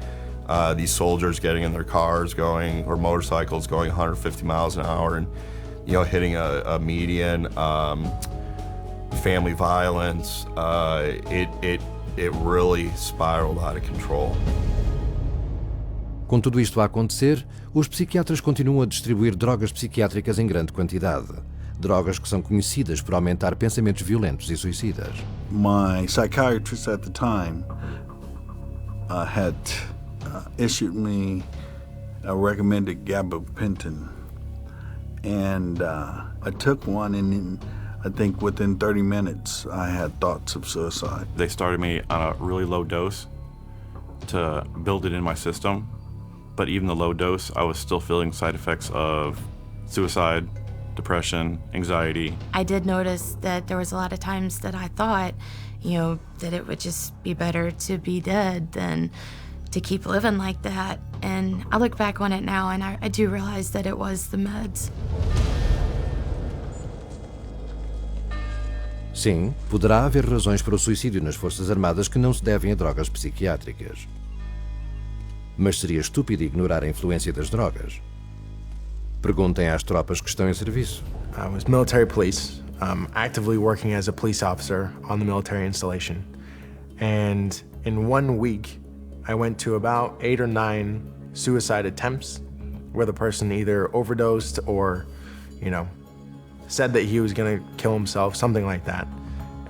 these soldiers getting in their cars or motorcycles going 150 miles an hour and, hitting a median. Family violence, it really spiraled out of control. Com tudo isto a acontecer, os psiquiatras continuam a distribuir drogas psiquiátricas em grande quantidade. Drogas que são conhecidas por aumentar pensamentos violentos e suicidas. My psychiatrist at the time had issued me a recommended gabapentin, and I took one, and I think within 30 minutes I had thoughts of suicide. They started me on a really low dose to build it in my system, but even the low dose, I was still feeling side effects of suicide, depression, anxiety. I did notice that there was a lot of times that I thought, that it would just be better to be dead than to keep living like that. And I look back on it now and I do realize that it was the meds. Sim, poderá haver razões para o suicídio nas Forças Armadas que não se devem a drogas psiquiátricas. Mas seria estúpido ignorar a influência das drogas. Perguntem às tropas que estão em serviço. I was military police, actively working as a police officer on the military installation. And in 1 week, I went to about 8 or 9 suicide attempts where the person either overdosed or, said that he was gonna kill himself, something like that.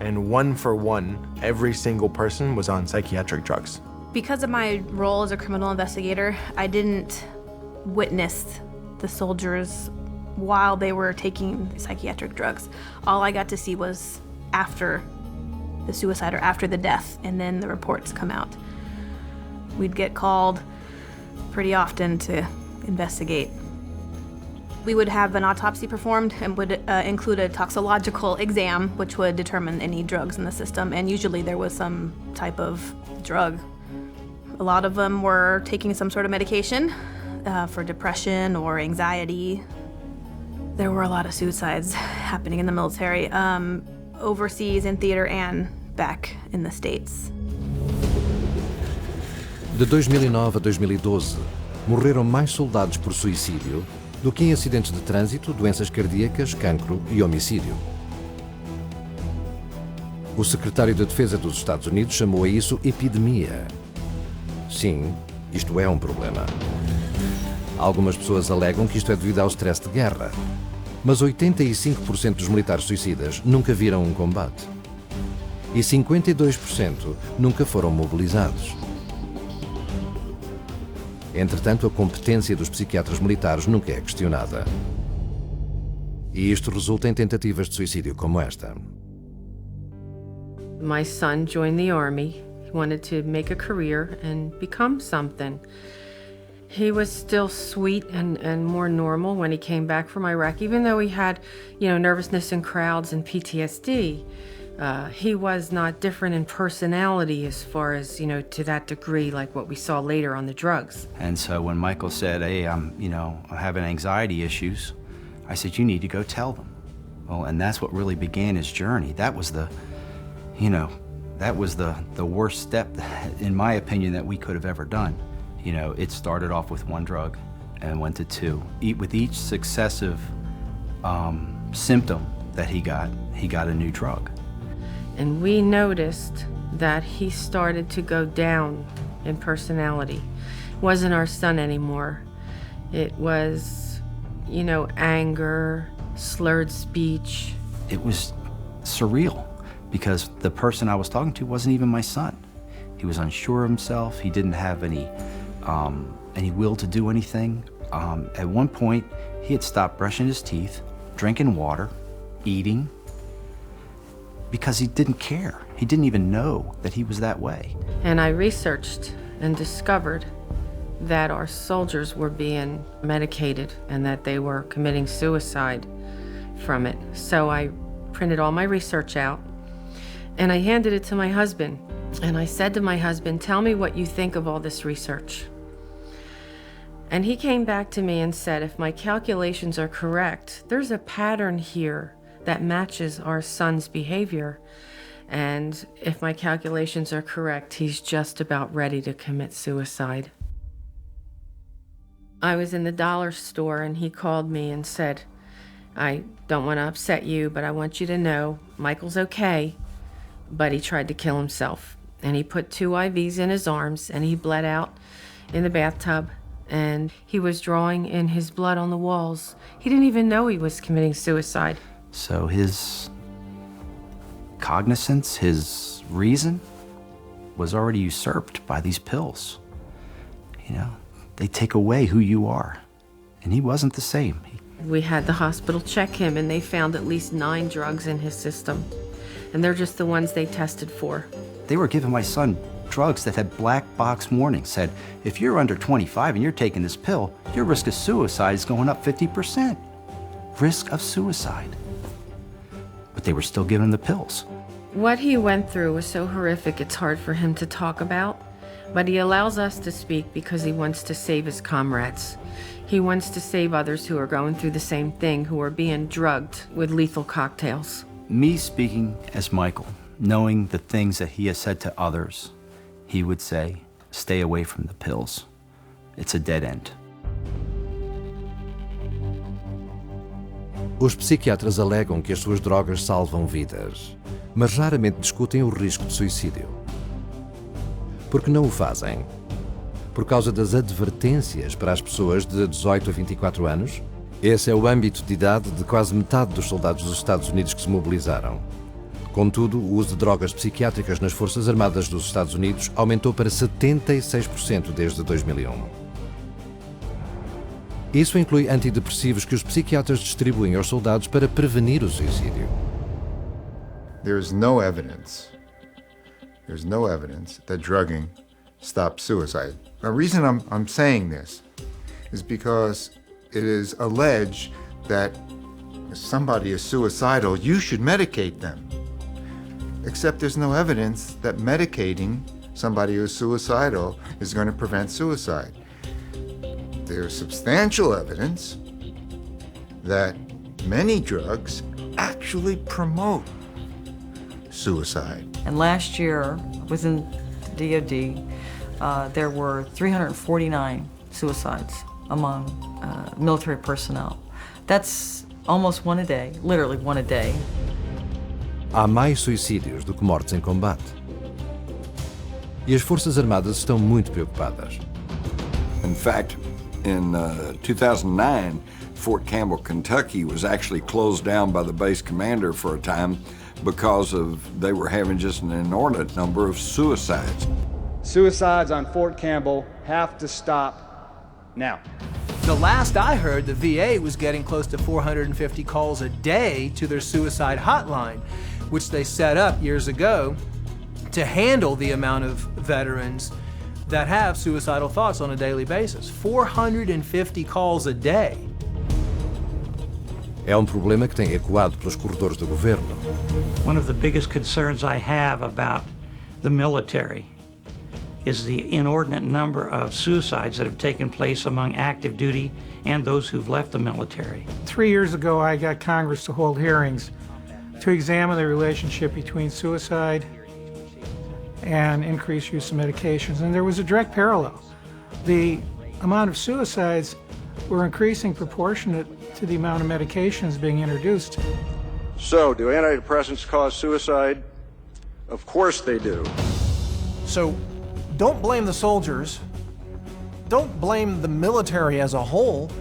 And 1 for 1, every single person was on psychiatric drugs. Because of my role as a criminal investigator, I didn't witness the soldiers while they were taking psychiatric drugs. All I got to see was after the suicide or after the death, and then the reports come out. We'd get called pretty often to investigate. We would have an autopsy performed and would include a toxicological exam, which would determine any drugs in the system, and usually there was some type of drug. A lot of them were taking some sort of medication for depression or anxiety. There were a lot of suicides happening in the military, overseas in theater and back in the States. De 2009 a 2012, morreram mais soldados por suicídio do que em acidentes de trânsito, doenças cardíacas, cancro e homicídio. O secretário da Defesa dos Estados Unidos chamou a isso epidemia. Sim, isto é um problema. Algumas pessoas alegam que isto é devido ao stress de guerra, mas 85% dos militares suicidas nunca viram um combate. E 52% nunca foram mobilizados. Entretanto, a competência dos psiquiatras militares nunca é questionada. E isto resulta em tentativas de suicídio como esta. My son joined the Army. He wanted to make a career and become something. He was still sweet and more normal when he came back from Iraq, even though he had, nervousness in crowds and PTSD. He was not different in personality as far as, to that degree like what we saw later on the drugs. And so when Michael said, hey, I'm having anxiety issues, I said, you need to go tell them. Well, and that's what really began his journey. That was the worst step, in my opinion, that we could have ever done. It started off with 1 drug and went to 2. With each successive symptom that he got a new drug. And we noticed that he started to go down in personality. It wasn't our son anymore. It was, anger, slurred speech. It was surreal because the person I was talking to wasn't even my son. He was unsure of himself. He didn't have any will to do anything. At one point, he had stopped brushing his teeth, drinking water, eating, because he didn't care. He didn't even know that he was that way. And I researched and discovered that our soldiers were being medicated and that they were committing suicide from it. So I printed all my research out and I handed it to my husband. And I said to my husband, tell me what you think of all this research. And he came back to me and said, if my calculations are correct, there's a pattern here that matches our son's behavior. And if my calculations are correct, he's just about ready to commit suicide. I was in the dollar store and he called me and said, I don't want to upset you, but I want you to know Michael's okay, but he tried to kill himself. And he put 2 IVs in his arms and he bled out in the bathtub and he was drawing in his blood on the walls. He didn't even know he was committing suicide. So his cognizance, his reason, was already usurped by these pills. You know, they take away who you are. And he wasn't the same. We had the hospital check him, and they found at least 9 drugs in his system. And they're just the ones they tested for. They were giving my son drugs that had black box warnings, said, if you're under 25 and you're taking this pill, your risk of suicide is going up 50%. Risk of suicide. But they were still giving him the pills. What he went through was so horrific it's hard for him to talk about, but he allows us to speak because he wants to save his comrades. He wants to save others who are going through the same thing, who are being drugged with lethal cocktails. Me speaking as Michael, knowing the things that he has said to others, he would say, stay away from the pills. It's a dead end. Os psiquiatras alegam que as suas drogas salvam vidas, mas raramente discutem o risco de suicídio. Por que não o fazem? Por causa das advertências para as pessoas de 18 a 24 anos? Esse é o âmbito de idade de quase metade dos soldados dos Estados Unidos que se mobilizaram. Contudo, o uso de drogas psiquiátricas nas Forças Armadas dos Estados Unidos aumentou para 76% desde 2001. Isso inclui antidepressivos que os psiquiatras distribuem aos soldados para prevenir o suicídio. There's no evidence that drugging stops suicide. The reason I'm saying this is because it is alleged that if somebody is suicidal, you should medicate them. Except there's no evidence that medicating somebody who's suicidal is going to prevent suicide. There's substantial evidence that many drugs actually promote suicide. And last year, within the DoD, there were 349 suicides among military personnel. That's almost one a day, literally one a day. Há mais suicídios do que mortes em combate. E as Forças Armadas estão muito preocupadas. In fact, in 2009, Fort Campbell, Kentucky was actually closed down by the base commander for a time because they were having just an inordinate number of suicides. Suicides on Fort Campbell have to stop now. The last I heard, the VA was getting close to 450 calls a day to their suicide hotline, which they set up years ago to handle the amount of veterans that have suicidal thoughts on a daily basis. 450 calls a day. É problema que tem ecoado pelos corredores do governo. One of the biggest concerns I have about the military is the inordinate number of suicides that have taken place among active duty and those who've left the military. 3 years ago, I got Congress to hold hearings to examine the relationship between suicide and increased use of medications, and there was a direct parallel. The amount of suicides were increasing proportionate to the amount of medications being introduced. So, do antidepressants cause suicide? Of course they do. So, don't blame the soldiers. Don't blame the military as a whole.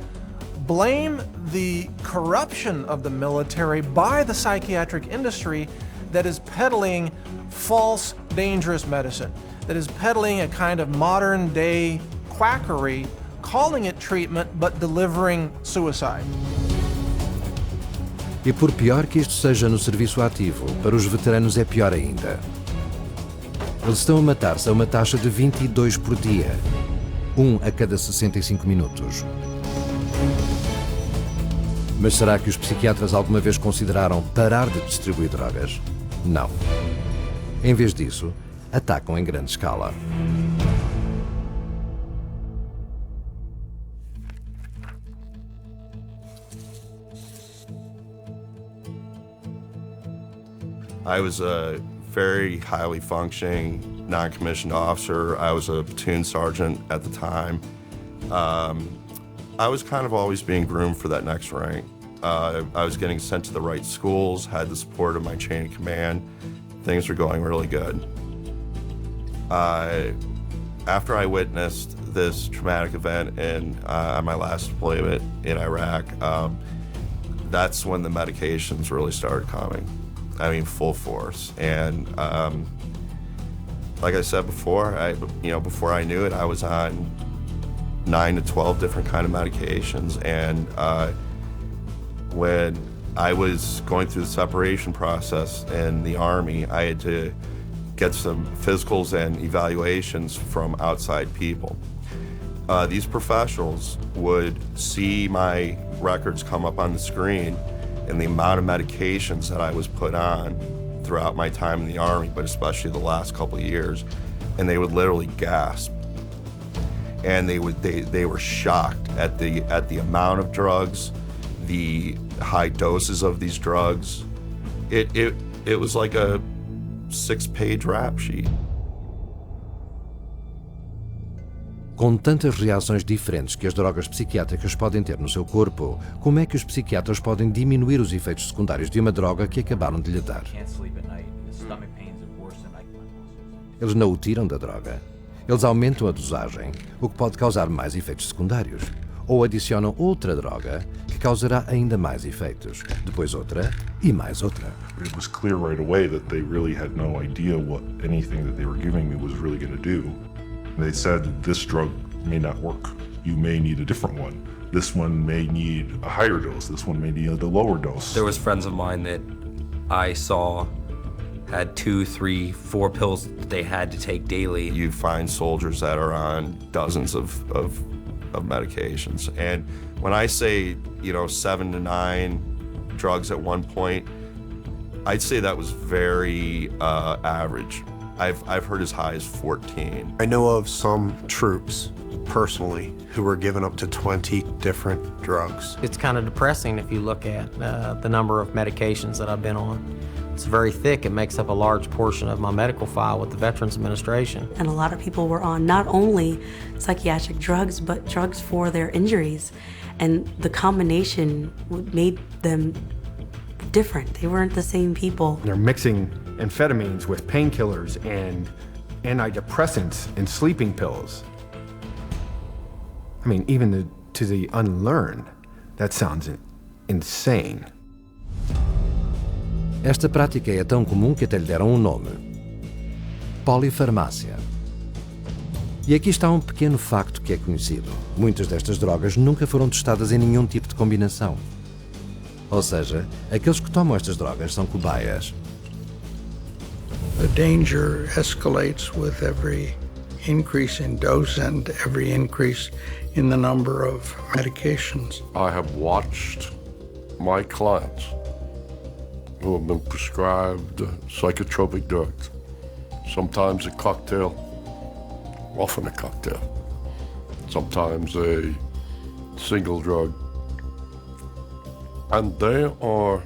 Blame the corruption of the military by the psychiatric industry that is peddling false, dangerous medicine, that is peddling a kind of modern-day quackery, calling it treatment, but delivering suicide. E por pior que isto seja no serviço ativo, para os veteranos é pior ainda. Eles estão a matar-se a uma taxa de 22 por dia, 1 a cada 65 minutos. Mas será que os psiquiatras alguma vez consideraram parar de distribuir drogas? Não. Em vez disso, atacam em grande escala. I was a very highly functioning non-commissioned officer. I was a platoon sergeant at the time. I was kind of always being groomed for that next rank. I was getting sent to the right schools, had the support of my chain of command. Things were going really good. After I witnessed this traumatic event on my last deployment in Iraq, that's when the medications really started coming. I mean, full force. And like I said before, before I knew it, I was on 9 to 12 different kind of medications. And when I was going through the separation process in the Army, I had to get some physicals and evaluations from outside people. These professionals would see my records come up on the screen and the amount of medications that I was put on throughout my time in the Army, but especially the last couple of years, and they would literally gasp. And they were shocked at the amount of drugs, the high doses of these drugs. It was like a 6-page rap sheet. Com tantas reações diferentes que as drogas psiquiátricas podem ter no seu corpo, como é que os psiquiatras podem diminuir os efeitos secundários de uma droga que acabaram de lhe dar? Eles não o tiram da droga. Eles aumentam a dosagem, o que pode causar mais efeitos secundários. Ou adicionam outra droga que causará ainda mais efeitos. Depois outra e mais outra. It was clear right away that they really had no idea what anything that they were giving me was really going to do. They said, this drug may not work. You may need a different one. This one may need a higher dose. This one may need a lower dose. There was friends of mine that I saw had 2, 3, 4 pills that they had to take daily. You find soldiers that are on dozens of medications. And when I say, 7 to 9 drugs at one point, I'd say that was very average. I've heard as high as 14. I know of some troops, personally, who were given up to 20 different drugs. It's kind of depressing if you look at the number of medications that I've been on. It's very thick. It makes up a large portion of my medical file with the Veterans Administration. And a lot of people were on not only psychiatric drugs, but drugs for their injuries. And the combination made them different. They weren't the same people. They're mixing amphetamines with painkillers and antidepressants and sleeping pills. I mean, even to the unlearned, that sounds insane. Esta prática é tão comum que até lhe deram um nome: polifarmácia. E aqui está um pequeno facto que é conhecido. Muitas destas drogas nunca foram testadas em nenhum tipo de combinação. Ou seja, aqueles que tomam estas drogas são cobaias. The danger escalates with every increase in dose and every increase in the number of medications. I have watched my clients who have been prescribed psychotropic drugs, sometimes a cocktail, often a cocktail, sometimes a single drug, and they are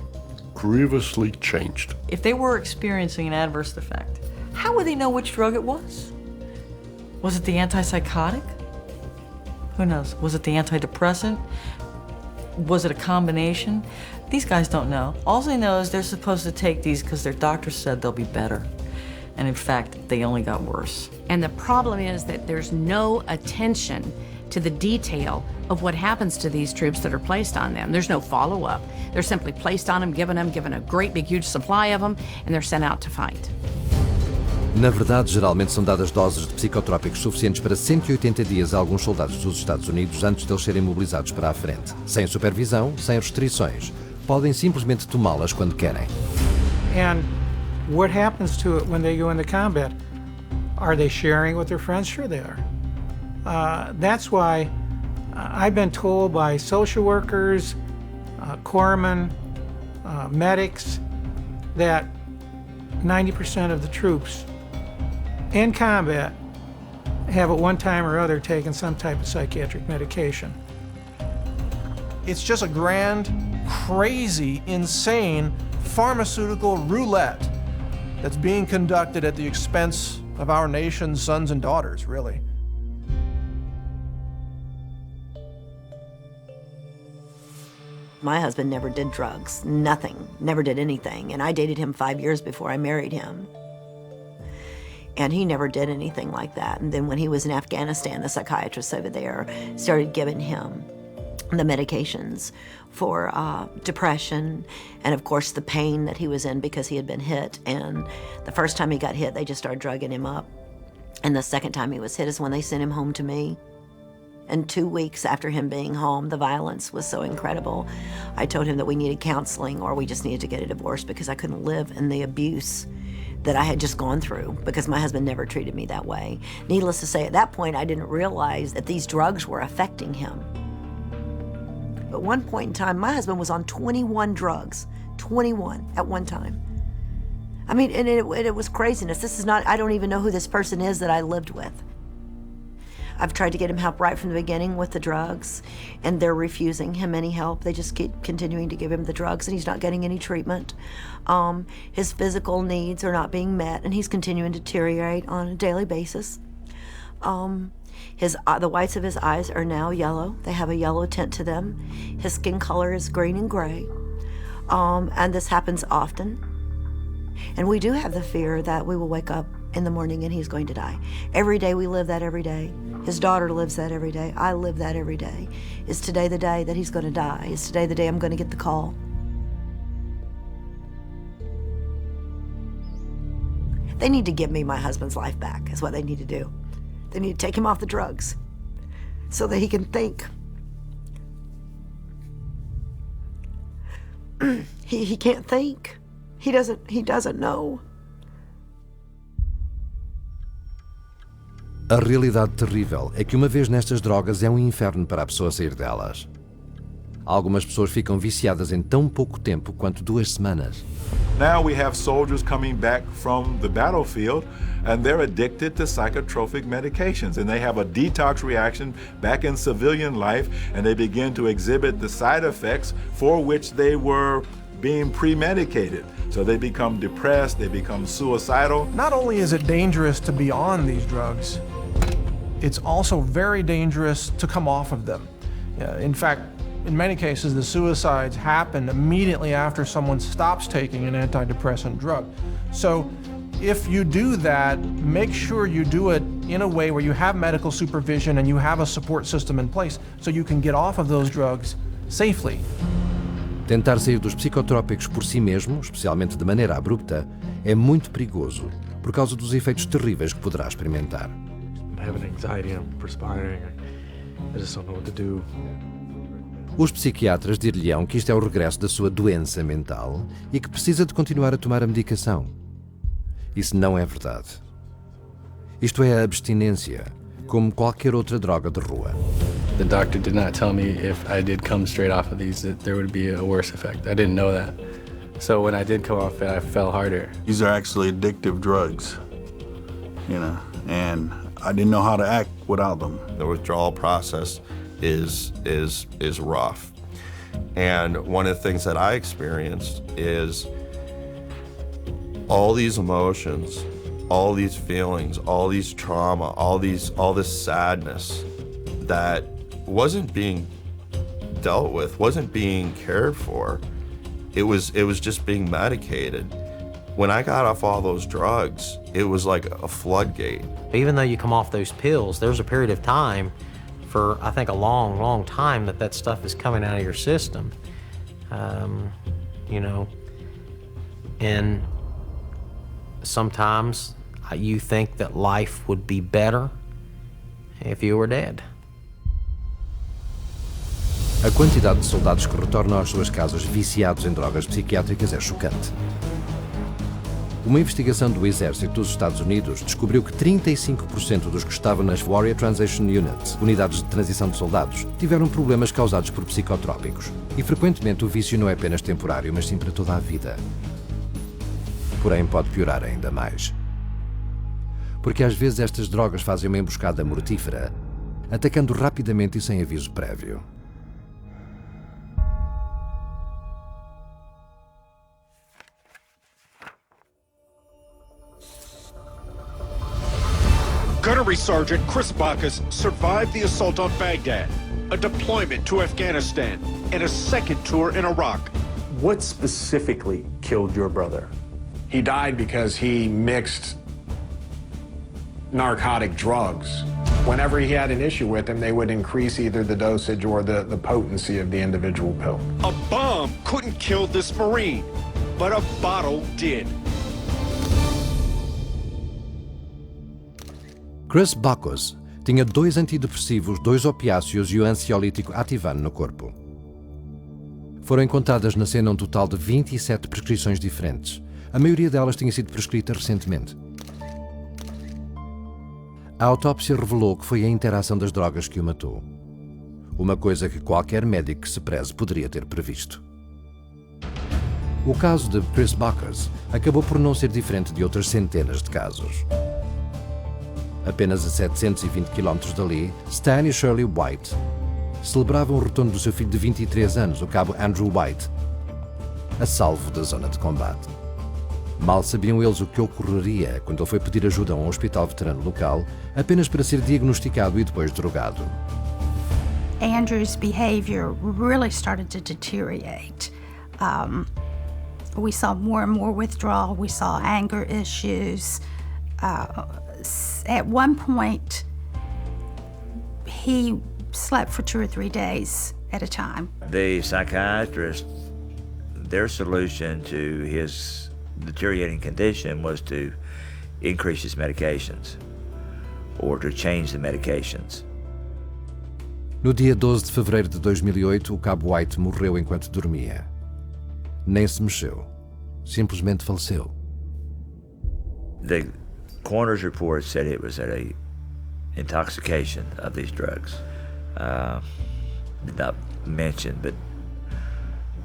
grievously changed. If they were experiencing an adverse effect, how would they know which drug it was? Was it the antipsychotic? Who knows? Was it the antidepressant? Was it a combination? These guys don't know. All they know is they're supposed to take these because their doctor said they'll be better. And in fact, they only got worse. And the problem is that there's no attention to the detail of what happens to these troops that are placed on them. There's no follow-up. They're simply placed on them, given a great big huge supply of them, and they're sent out to fight. Na verdade, geralmente são dadas doses de psicotrópicos suficientes para 180 dias a alguns soldados dos Estados Unidos antes de eles serem mobilizados para a frente. Sem supervisão, sem restrições. Podem simplesmente tomá-las quando querem. And what happens to it when they go into combat? Are they sharing with their friends? Sure they are. That's why I've been told by social workers, corpsmen, medics, that 90% of the troops in combat have at one time or other taken some type of psychiatric medication. It's just a grand, crazy, insane pharmaceutical roulette that's being conducted at the expense of our nation's sons and daughters, really. My husband never did drugs, nothing, never did anything, and I dated him 5 years before I married him. And he never did anything like that. And then when he was in Afghanistan, the psychiatrists over there started giving him the medications for depression and, of course, the pain that he was in because he had been hit. And the first time he got hit, they just started drugging him up. And the second time he was hit is when they sent him home to me. And 2 weeks after him being home, the violence was so incredible. I told him that we needed counseling or we just needed to get a divorce because I couldn't live in the abuse that I had just gone through because my husband never treated me that way. Needless to say, at that point, I didn't realize that these drugs were affecting him. At one point in time, my husband was on 21 drugs, 21 at one time. I mean, and it was craziness. This is not, I don't even know who this person is that I lived with. I've tried to get him help right from the beginning with the drugs, and they're refusing him any help. They just keep continuing to give him the drugs, and he's not getting any treatment. His physical needs are not being met, and he's continuing to deteriorate on a daily basis. The whites of his eyes are now yellow. They have a yellow tint to them. His skin color is green and gray, and this happens often. And we do have the fear that we will wake up in the morning and he's going to die. Every day we live that every day. His daughter lives that every day. I live that every day. Is today the day that he's going to die? Is today the day I'm going to get the call? They need to give me my husband's life back, is what they need to do. They need to take him off the drugs so that he can think. He can't think. He doesn't know. A realidade terrível é que uma vez nestas drogas é um inferno para a pessoa sair delas. Algumas pessoas ficam viciadas em tão pouco tempo quanto 2 semanas. Now we have soldiers coming back from the battlefield and they're addicted to psychotropic medications and they have a detox reaction back in civilian life and they begin to exhibit the side effects for which they were being pre-medicated. So they become depressed, they become suicidal. Not only is it dangerous to be on these drugs, it's also very dangerous to come off of them. In fact, in many cases, the suicides happen immediately after someone stops taking an antidepressant drug. So if you do that, make sure you do it in a way where you have medical supervision and you have a support system in place so you can get off of those drugs safely. Tentar sair dos psicotrópicos por si mesmo, especialmente de maneira abrupta, é muito perigoso por causa dos efeitos terríveis que poderá experimentar. I have anxiety, I'm perspiring, I just don't know what to do. Os psiquiatras dir-lhe-ão que isto é o regresso da sua doença mental e que precisa de continuar a tomar a medicação. Isso não é verdade. Isto é a abstinência, como qualquer outra droga de rua. The doctor did not tell me if I did come straight off of these that there would be a worse effect. I didn't know that. So when I did come off it, I fell harder. These are actually addictive drugs, and I didn't know how to act without them. The withdrawal process is rough. And one of the things that I experienced is all these emotions, all these feelings, all these trauma, all this sadness that wasn't being dealt with, wasn't being cared for. It was just being medicated. When I got off all those drugs, it was like a floodgate. Even though you come off those pills, there's a period of time for, I think, a long, long time that stuff is coming out of your system. And sometimes you think that life would be better if you were dead. A quantidade de soldados que retornam às suas casas viciados em drogas psiquiátricas é chocante. Uma investigação do Exército dos Estados Unidos descobriu que 35% dos que estavam nas Warrior Transition Units, unidades de transição de soldados, tiveram problemas causados por psicotrópicos. E frequentemente o vício não é apenas temporário, mas sim para toda a vida. Porém, pode piorar ainda mais. Porque às vezes estas drogas fazem uma emboscada mortífera, atacando rapidamente e sem aviso prévio. Gunnery Sergeant Chris Bacchus survived the assault on Baghdad, a deployment to Afghanistan, and a second tour in Iraq. What specifically killed your brother? He died because he mixed narcotic drugs. Whenever he had an issue with them, they would increase either the dosage or the potency of the individual pill. A bomb couldn't kill this Marine, but a bottle did. Chris Bacchus tinha 2 antidepressivos, 2 opiáceos e o ansiolítico Ativan no corpo. Foram encontradas na cena um total de 27 prescrições diferentes. A maioria delas tinha sido prescrita recentemente. A autópsia revelou que foi a interação das drogas que o matou. Uma coisa que qualquer médico que se preze poderia ter previsto. O caso de Chris Bacchus acabou por não ser diferente de outras centenas de casos. Apenas a 720 km dali, Stan e Shirley White celebravam o retorno do seu filho de 23 anos, o cabo Andrew White, a salvo da zona de combate. Mal sabiam eles o que ocorreria quando ele foi pedir ajuda a um hospital veterano local, apenas para ser diagnosticado e depois drogado. Andrew's behavior really started to deteriorate. We saw more and more withdrawal. We saw anger issues. At one point, he slept for 2 or 3 days at a time. The psychiatrist, their solution to his deteriorating condition was to increase his medications or to change the medications. No dia 12 de fevereiro de 2008, o cabo White morreu enquanto dormia. Nem se mexeu. Simplesmente faleceu. The coroner's report said it was at a intoxication of these drugs. Did not mention, but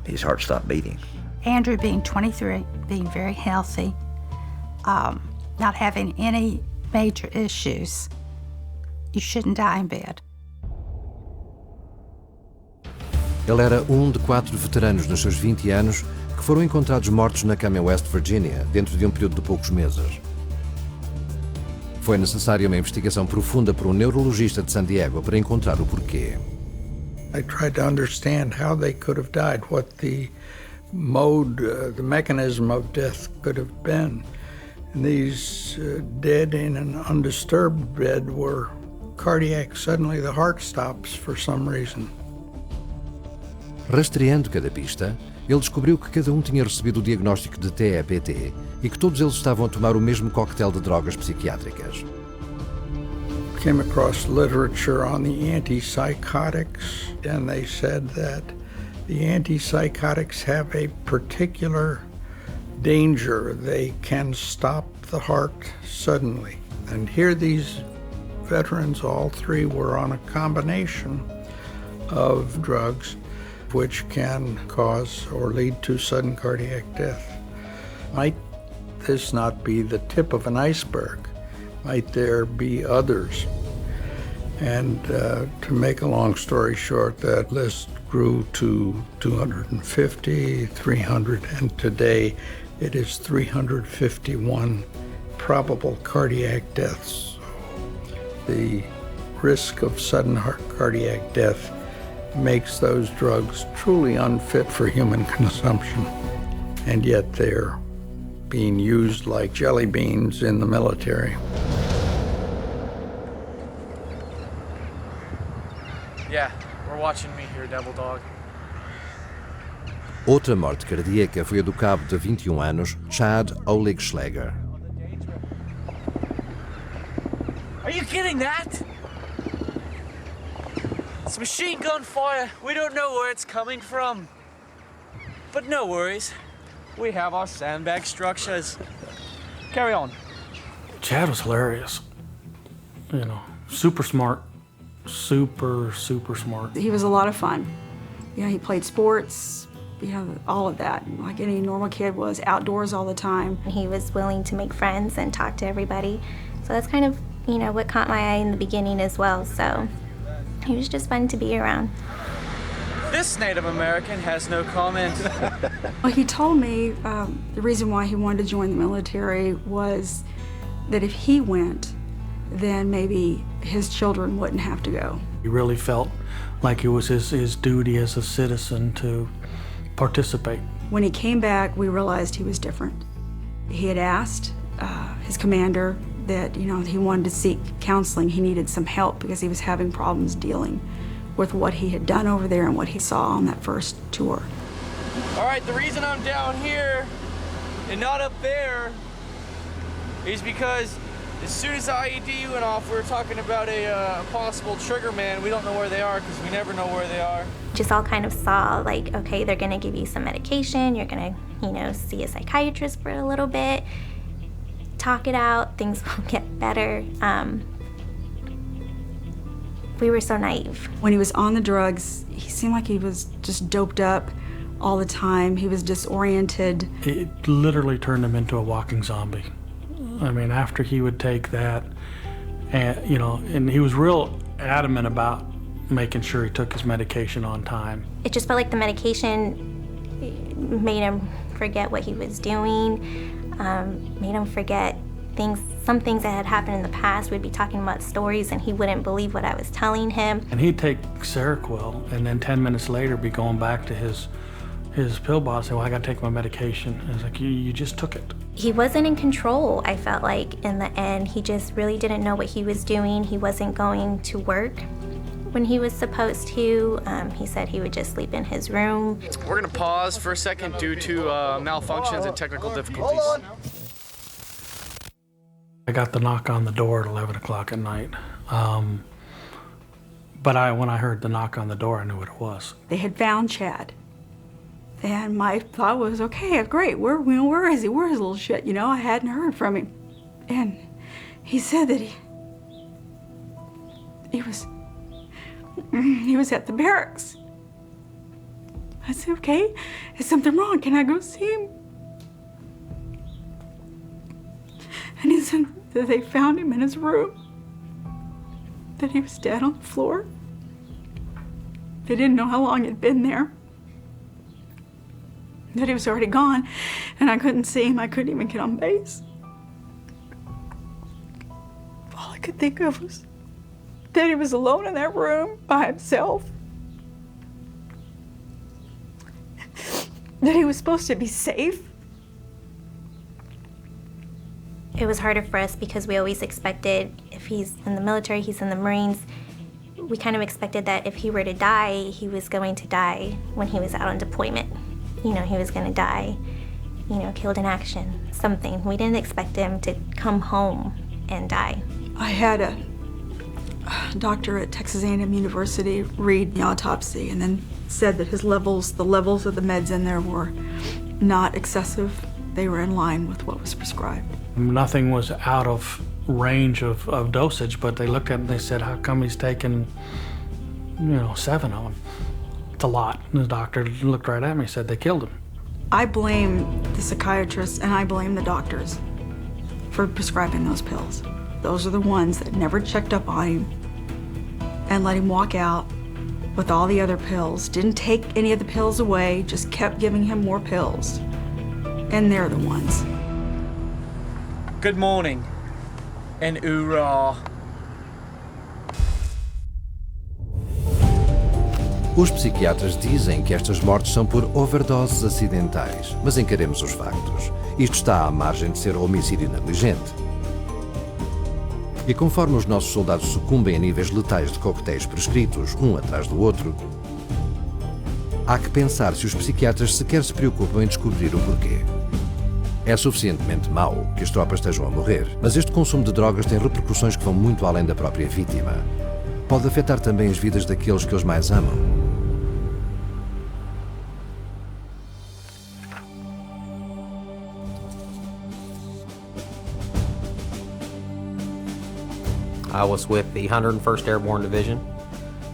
his heart stopped beating. Andrew being 23, being very healthy, not having any major issues, you shouldn't die in bed. Ele era um de 4 veteranos nos seus 20 anos que foram encontrados mortos na cama em West Virginia, dentro de um período de poucos meses. Foi necessária uma investigação profunda por um neurologista de San Diego para encontrar o porquê. I tried to understand how they could have died, what the mode, the mechanism of death could have been. And these dead in an undisturbed bed were cardiac. Suddenly the heart stops for some reason. Rastreando cada pista, ele descobriu que cada um tinha recebido o diagnóstico de TEPT e que todos eles estavam a tomar o mesmo coquetel de drogas psiquiátricas. Came across literature on the antipsychotics, and they said that the antipsychotics have a particular danger. They can stop the heart suddenly. And here these veterans, all 3 were on a combination of drugs which can cause or lead to sudden cardiac death. Might this not be the tip of an iceberg? Might there be others? And to make a long story short, that list grew to 250, 300, and today it is 351 probable cardiac deaths. The risk of sudden cardiac death makes those drugs truly unfit for human consumption, and yet they're being used like jelly beans in the military. Yeah, we're watching me here, Devil Dog. Outra morte cardíaca foi a do cabo de 21 anos, Chad Oligschlager. Are you getting that? It's machine gun fire. We don't know where it's coming from. But no worries. We have our sandbag structures. Carry on. Chad was hilarious. You know, super smart. Super smart. He was a lot of fun. You know, he played sports, you know, all of that, like any normal kid was, outdoors all the time. He was willing to make friends and talk to everybody. So that's kind of, you know, what caught my eye in the beginning as well. So he was just fun to be around. This Native American has no comment. Well, he told me the reason why he wanted to join the military was that if he went, then maybe his children wouldn't have to go. He really felt like it was his duty as a citizen to participate. When he came back, we realized he was different. He had asked his commander that, you know, he wanted to seek counseling. He needed some help because he was having problems dealing with what he had done over there and what he saw on that first tour. All right, the reason I'm down here and not up there is because as soon as the IED went off, we were talking about a possible trigger man. We don't know where they are because we never know where they are. Just all kind of saw like, okay, they're gonna give you some medication, you're gonna, you know, see a psychiatrist for a little bit, talk it out, things will get better. We were so naive. When he was on the drugs, he seemed like he was just doped up all the time. He was disoriented. It literally turned him into a walking zombie. I mean, after he would take that, and you know, and he was real adamant about making sure he took his medication on time. It just felt like the medication made him forget what he was doing, made him forget some things that had happened in the past. We'd be talking about stories and he wouldn't believe what I was telling him. And he'd take Seroquel and then 10 minutes later be going back to his pill bottle and say, well, I gotta take my medication. And it's like, you just took it. He wasn't in control, I felt like, in the end. He just really didn't know what he was doing. He wasn't going to work when he was supposed to. He said he would just sleep in his room. We're gonna pause for a second due to malfunctions and technical difficulties. I got the knock on the door at 11 o'clock at night. But when I heard the knock on the door, I knew what it was. They had found Chad. And my thought was, okay, great, where is he? Where's his little shit? You know, I hadn't heard from him. And he said that he was at the barracks. I said, okay, is something wrong? Can I go see him? And he said that they found him in his room, that he was dead on the floor. They didn't know how long he'd been there, that he was already gone, and I couldn't see him. I couldn't even get on base. All I could think of was that he was alone in that room by himself, that he was supposed to be safe. It was harder for us because we always expected, if he's in the military, he's in the Marines, we kind of expected that if he were to die, he was going to die when he was out on deployment. You know, he was going to die, you know, killed in action, something. We didn't expect him to come home and die. I had a doctor at Texas A&M University read the autopsy and then said that the levels of the meds in there were not excessive. They were in line with what was prescribed. Nothing was out of range of dosage, but they looked at it and they said, how come he's taking, 7 of them? It's a lot. And the doctor looked right at me and said, they killed him. I blame the psychiatrists and I blame the doctors for prescribing those pills. Those are the ones that never checked up on him and let him walk out with all the other pills. Didn't take any of the pills away, just kept giving him more pills. And they're the ones. Good morning, and hoorah. Os psiquiatras dizem que estas mortes são por overdoses acidentais, mas encaremos os factos. Isto está à margem de ser homicídio negligente. E conforme os nossos soldados sucumbem a níveis letais de coquetéis prescritos, um atrás do outro, há que pensar se os psiquiatras sequer se preocupam em descobrir o porquê. É suficientemente mau que as tropas estejam a morrer, mas este consumo de drogas tem repercussões que vão muito além da própria vítima. Pode afetar também as vidas daqueles que os mais amam. I was with the 101st Airborne Division.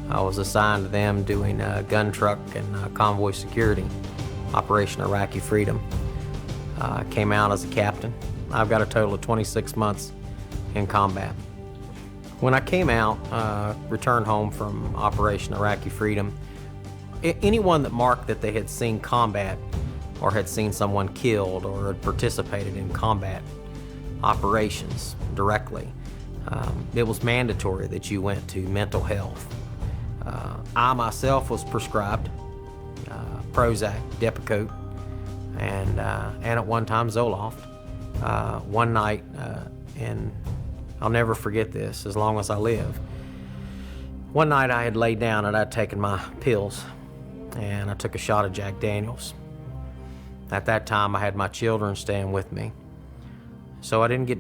I was assigned to them doing gun truck and convoy security, Operation Iraqi Freedom. I came out as a captain. I've got a total of 26 months in combat. When I came out, returned home from Operation Iraqi Freedom, anyone that marked that they had seen combat or had seen someone killed or had participated in combat operations directly, it was mandatory that you went to mental health. I myself was prescribed Prozac, Depakote, and at one time Zoloft. One night in I'll never forget this as long as I live. One night I had laid down and I'd taken my pills, and I took a shot of Jack Daniels. At that time, I had my children staying with me, so I didn't get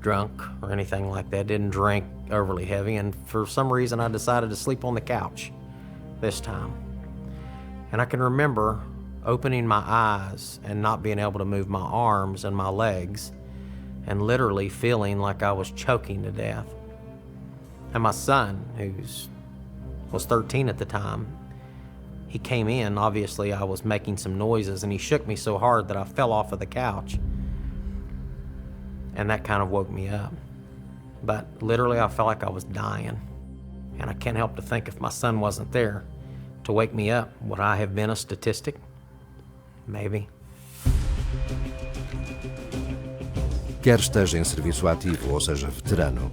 drunk or anything like that, didn't drink overly heavy, and for some reason I decided to sleep on the couch this time. And I can remember opening my eyes and not being able to move my arms and my legs, and literally feeling like I was choking to death. And my son, who was 13 at the time, he came in. Obviously I was making some noises, and he shook me so hard that I fell off of the couch. And that kind of woke me up. But literally I felt like I was dying. And I can't help to think, if my son wasn't there to wake me up, would I have been a statistic? Maybe. Quer esteja em serviço ativo, ou seja, veterano,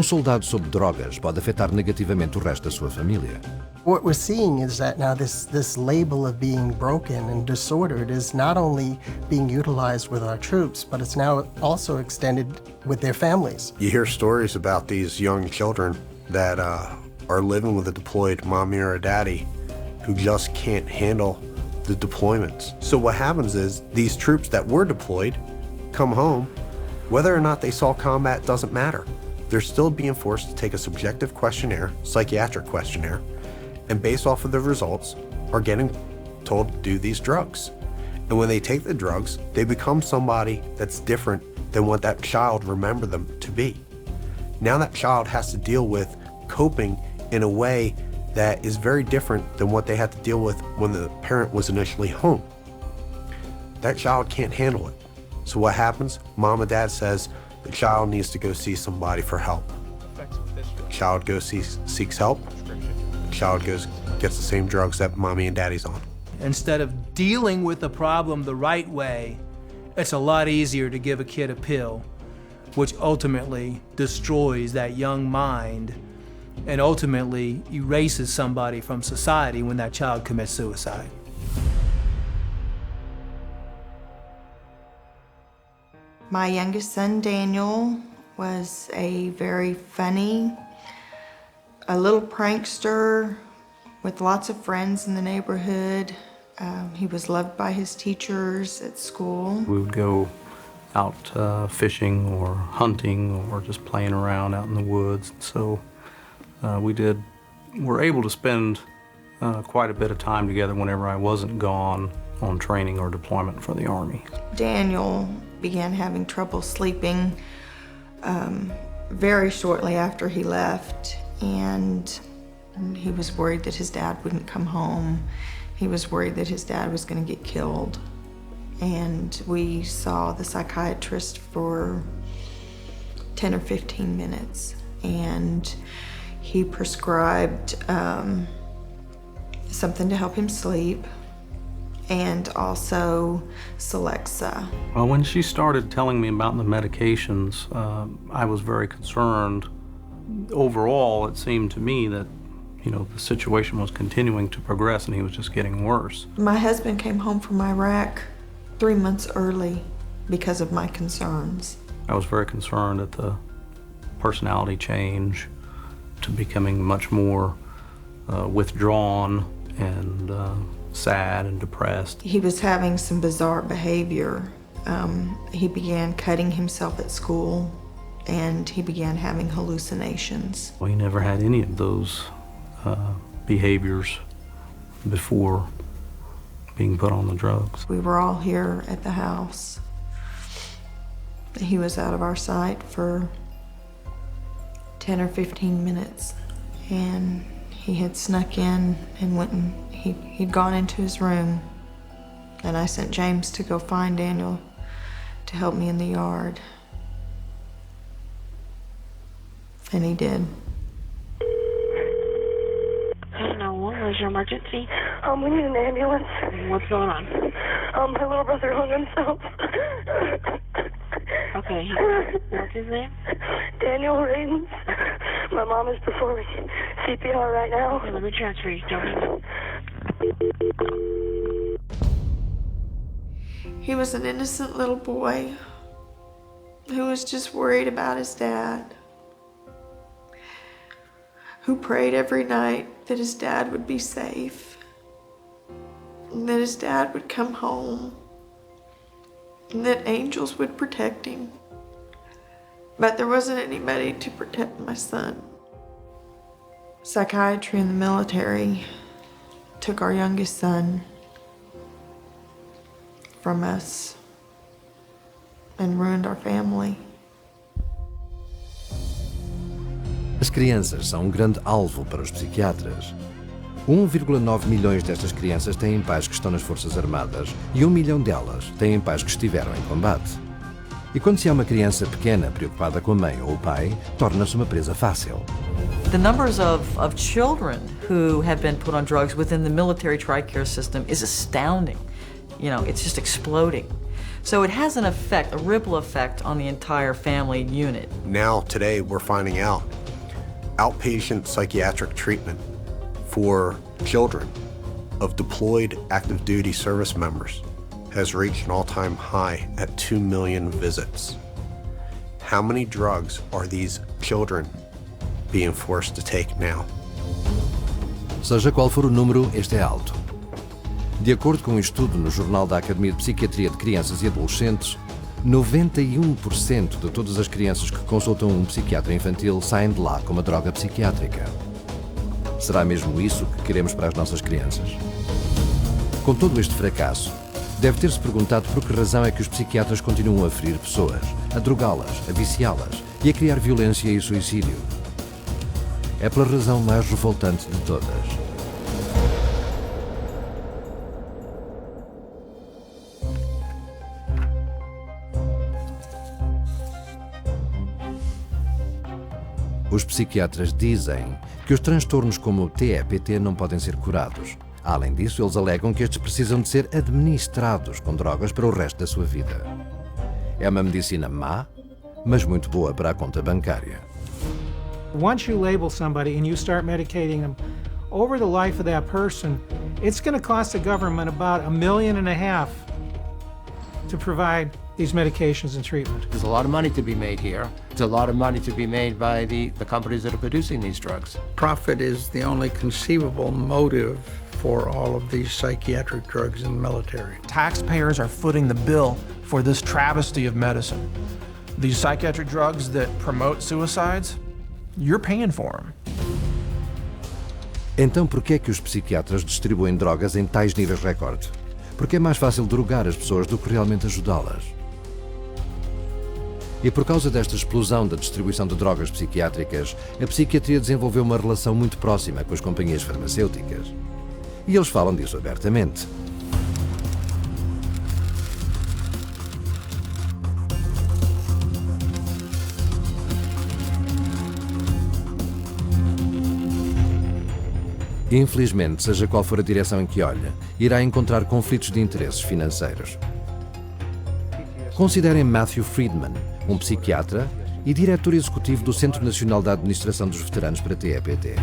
soldado sob drogas pode afetar negativamente o resto da sua família. What we're seeing is that now this label of being broken and disordered is not only being utilized with our troops, but it's now also extended with their families. You hear stories about these young children that are living with a deployed mommy or a daddy who just can't handle the deployments. So what happens is these troops that were deployed come home, whether or not they saw combat doesn't matter. They're still being forced to take a subjective questionnaire, psychiatric questionnaire, and based off of the results are getting told to do these drugs. And when they take the drugs, they become somebody that's different than what that child remembered them to be. Now that child has to deal with coping in a way that is very different than what they had to deal with when the parent was initially home. That child can't handle it. So what happens? Mom and dad says the child needs to go see somebody for help. The child goes seeks help. The child gets the same drugs that mommy and daddy's on. Instead of dealing with the problem the right way, it's a lot easier to give a kid a pill, which ultimately destroys that young mind and ultimately erases somebody from society when that child commits suicide. My youngest son, Daniel, was a very funny, a little prankster with lots of friends in the neighborhood. He was loved by his teachers at school. We would go out fishing or hunting or just playing around out in the woods. So were able to spend quite a bit of time together whenever I wasn't gone on training or deployment for the Army. Daniel began having trouble sleeping very shortly after he left, and he was worried that his dad wouldn't come home. He was worried that his dad was going to get killed. And we saw the psychiatrist for 10 or 15 minutes, and he prescribed something to help him sleep, and also Celexa. Well, when she started telling me about the medications, I was very concerned. Overall, it seemed to me that, the situation was continuing to progress and he was just getting worse. My husband came home from Iraq 3 months early because of my concerns. I was very concerned at the personality change to becoming much more withdrawn and sad and depressed. He was having some bizarre behavior. He began cutting himself at school, and he began having hallucinations. Well, he never had any of those behaviors before being put on the drugs. We were all here at the house. He was out of our sight for 10 or 15 minutes, and he had snuck in and went and he'd gone into his room, and I sent James to go find Daniel to help me in the yard. And he did. What was your emergency? We need an ambulance. What's going on? My little brother hung himself. Okay, what's his name? Daniel Radens. My mom is performing CPR right now. Okay, let me transfer you. Don't He was an innocent little boy who was just worried about his dad. who prayed every night that his dad would be safe, and that his dad would come home, and that angels would protect him. But there wasn't anybody to protect my son. Psychiatry in the military took our youngest son from us and ruined our family. As crianças são um grande alvo para os psiquiatras. 1,9 milhões destas crianças têm pais que estão nas Forças Armadas e 1 milhão delas têm pais que estiveram em combate. E quando se há uma criança pequena preocupada com a mãe ou o pai, torna-se uma presa fácil. The numbers of children who have been put on drugs within the military TRICARE system is astounding. You know, it's just exploding. So it has an effect, a ripple effect on the entire family unit. Now, today, we're finding out outpatient psychiatric treatment for children of deployed active duty service members has reached an all-time high at 2 million visits. How many drugs are these children being forced to take now? Seja qual for o número, este é alto. De acordo com um estudo no Jornal da Academia de Psiquiatria de Crianças e Adolescentes, 91% de todas as crianças que consultam um psiquiatra infantil saem de lá com uma droga psiquiátrica. Será mesmo isso que queremos para as nossas crianças? Com todo este fracasso, deve ter-se perguntado por que razão é que os psiquiatras continuam a ferir pessoas, a drogá-las, a viciá-las e a criar violência e suicídio. É pela razão mais revoltante de todas. Os psiquiatras dizem que os transtornos como o TEPT não podem ser curados. Além disso, eles alegam que estes precisam de ser administrados com drogas para o resto da sua vida. É uma medicina má, mas muito boa para a conta bancária. Once you label somebody and you start medicating them, over the life of that person, it's going to cost the government about $1.5 million to provide these medications and treatment. There's a lot of money to be made here. There's a lot of money to be made by the companies that are producing these drugs. Profit is the only conceivable motive for all of these psychiatric drugs in the military. Taxpayers are footing the bill for this travesty of medicine. These psychiatric drugs that promote suicides, you're paying for them. Então por que é que os psiquiatras distribuem drogas em tais níveis recorde? Porque é mais fácil drogar as pessoas do que realmente ajudá-las. E por causa desta explosão da distribuição de drogas psiquiátricas, a psiquiatria desenvolveu uma relação muito próxima com as companhias farmacêuticas. E eles falam disso abertamente. Infelizmente, seja qual for a direção em que olha, irá encontrar conflitos de interesses financeiros. Considerem Matthew Friedman, um psiquiatra e diretor executivo do Centro Nacional da Administração dos Veteranos para TEPT.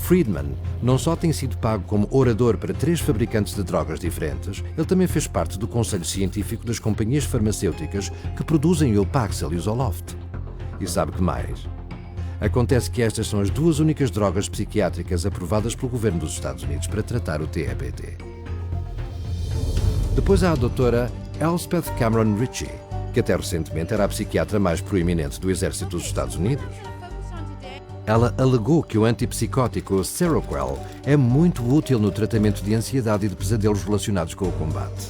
Friedman não só tem sido pago como orador para 3 fabricantes de drogas diferentes, ele também fez parte do conselho científico das companhias farmacêuticas que produzem o Paxil e o Zoloft. E sabe que mais? Acontece que estas são as 2 únicas drogas psiquiátricas aprovadas pelo governo dos Estados Unidos para tratar o TEPT. Depois há a doutora Elspeth Cameron Ritchie, que até recentemente era a psiquiatra mais proeminente do Exército dos Estados Unidos. Ela alegou que o antipsicótico Seroquel é muito útil no tratamento de ansiedade e de pesadelos relacionados com o combate.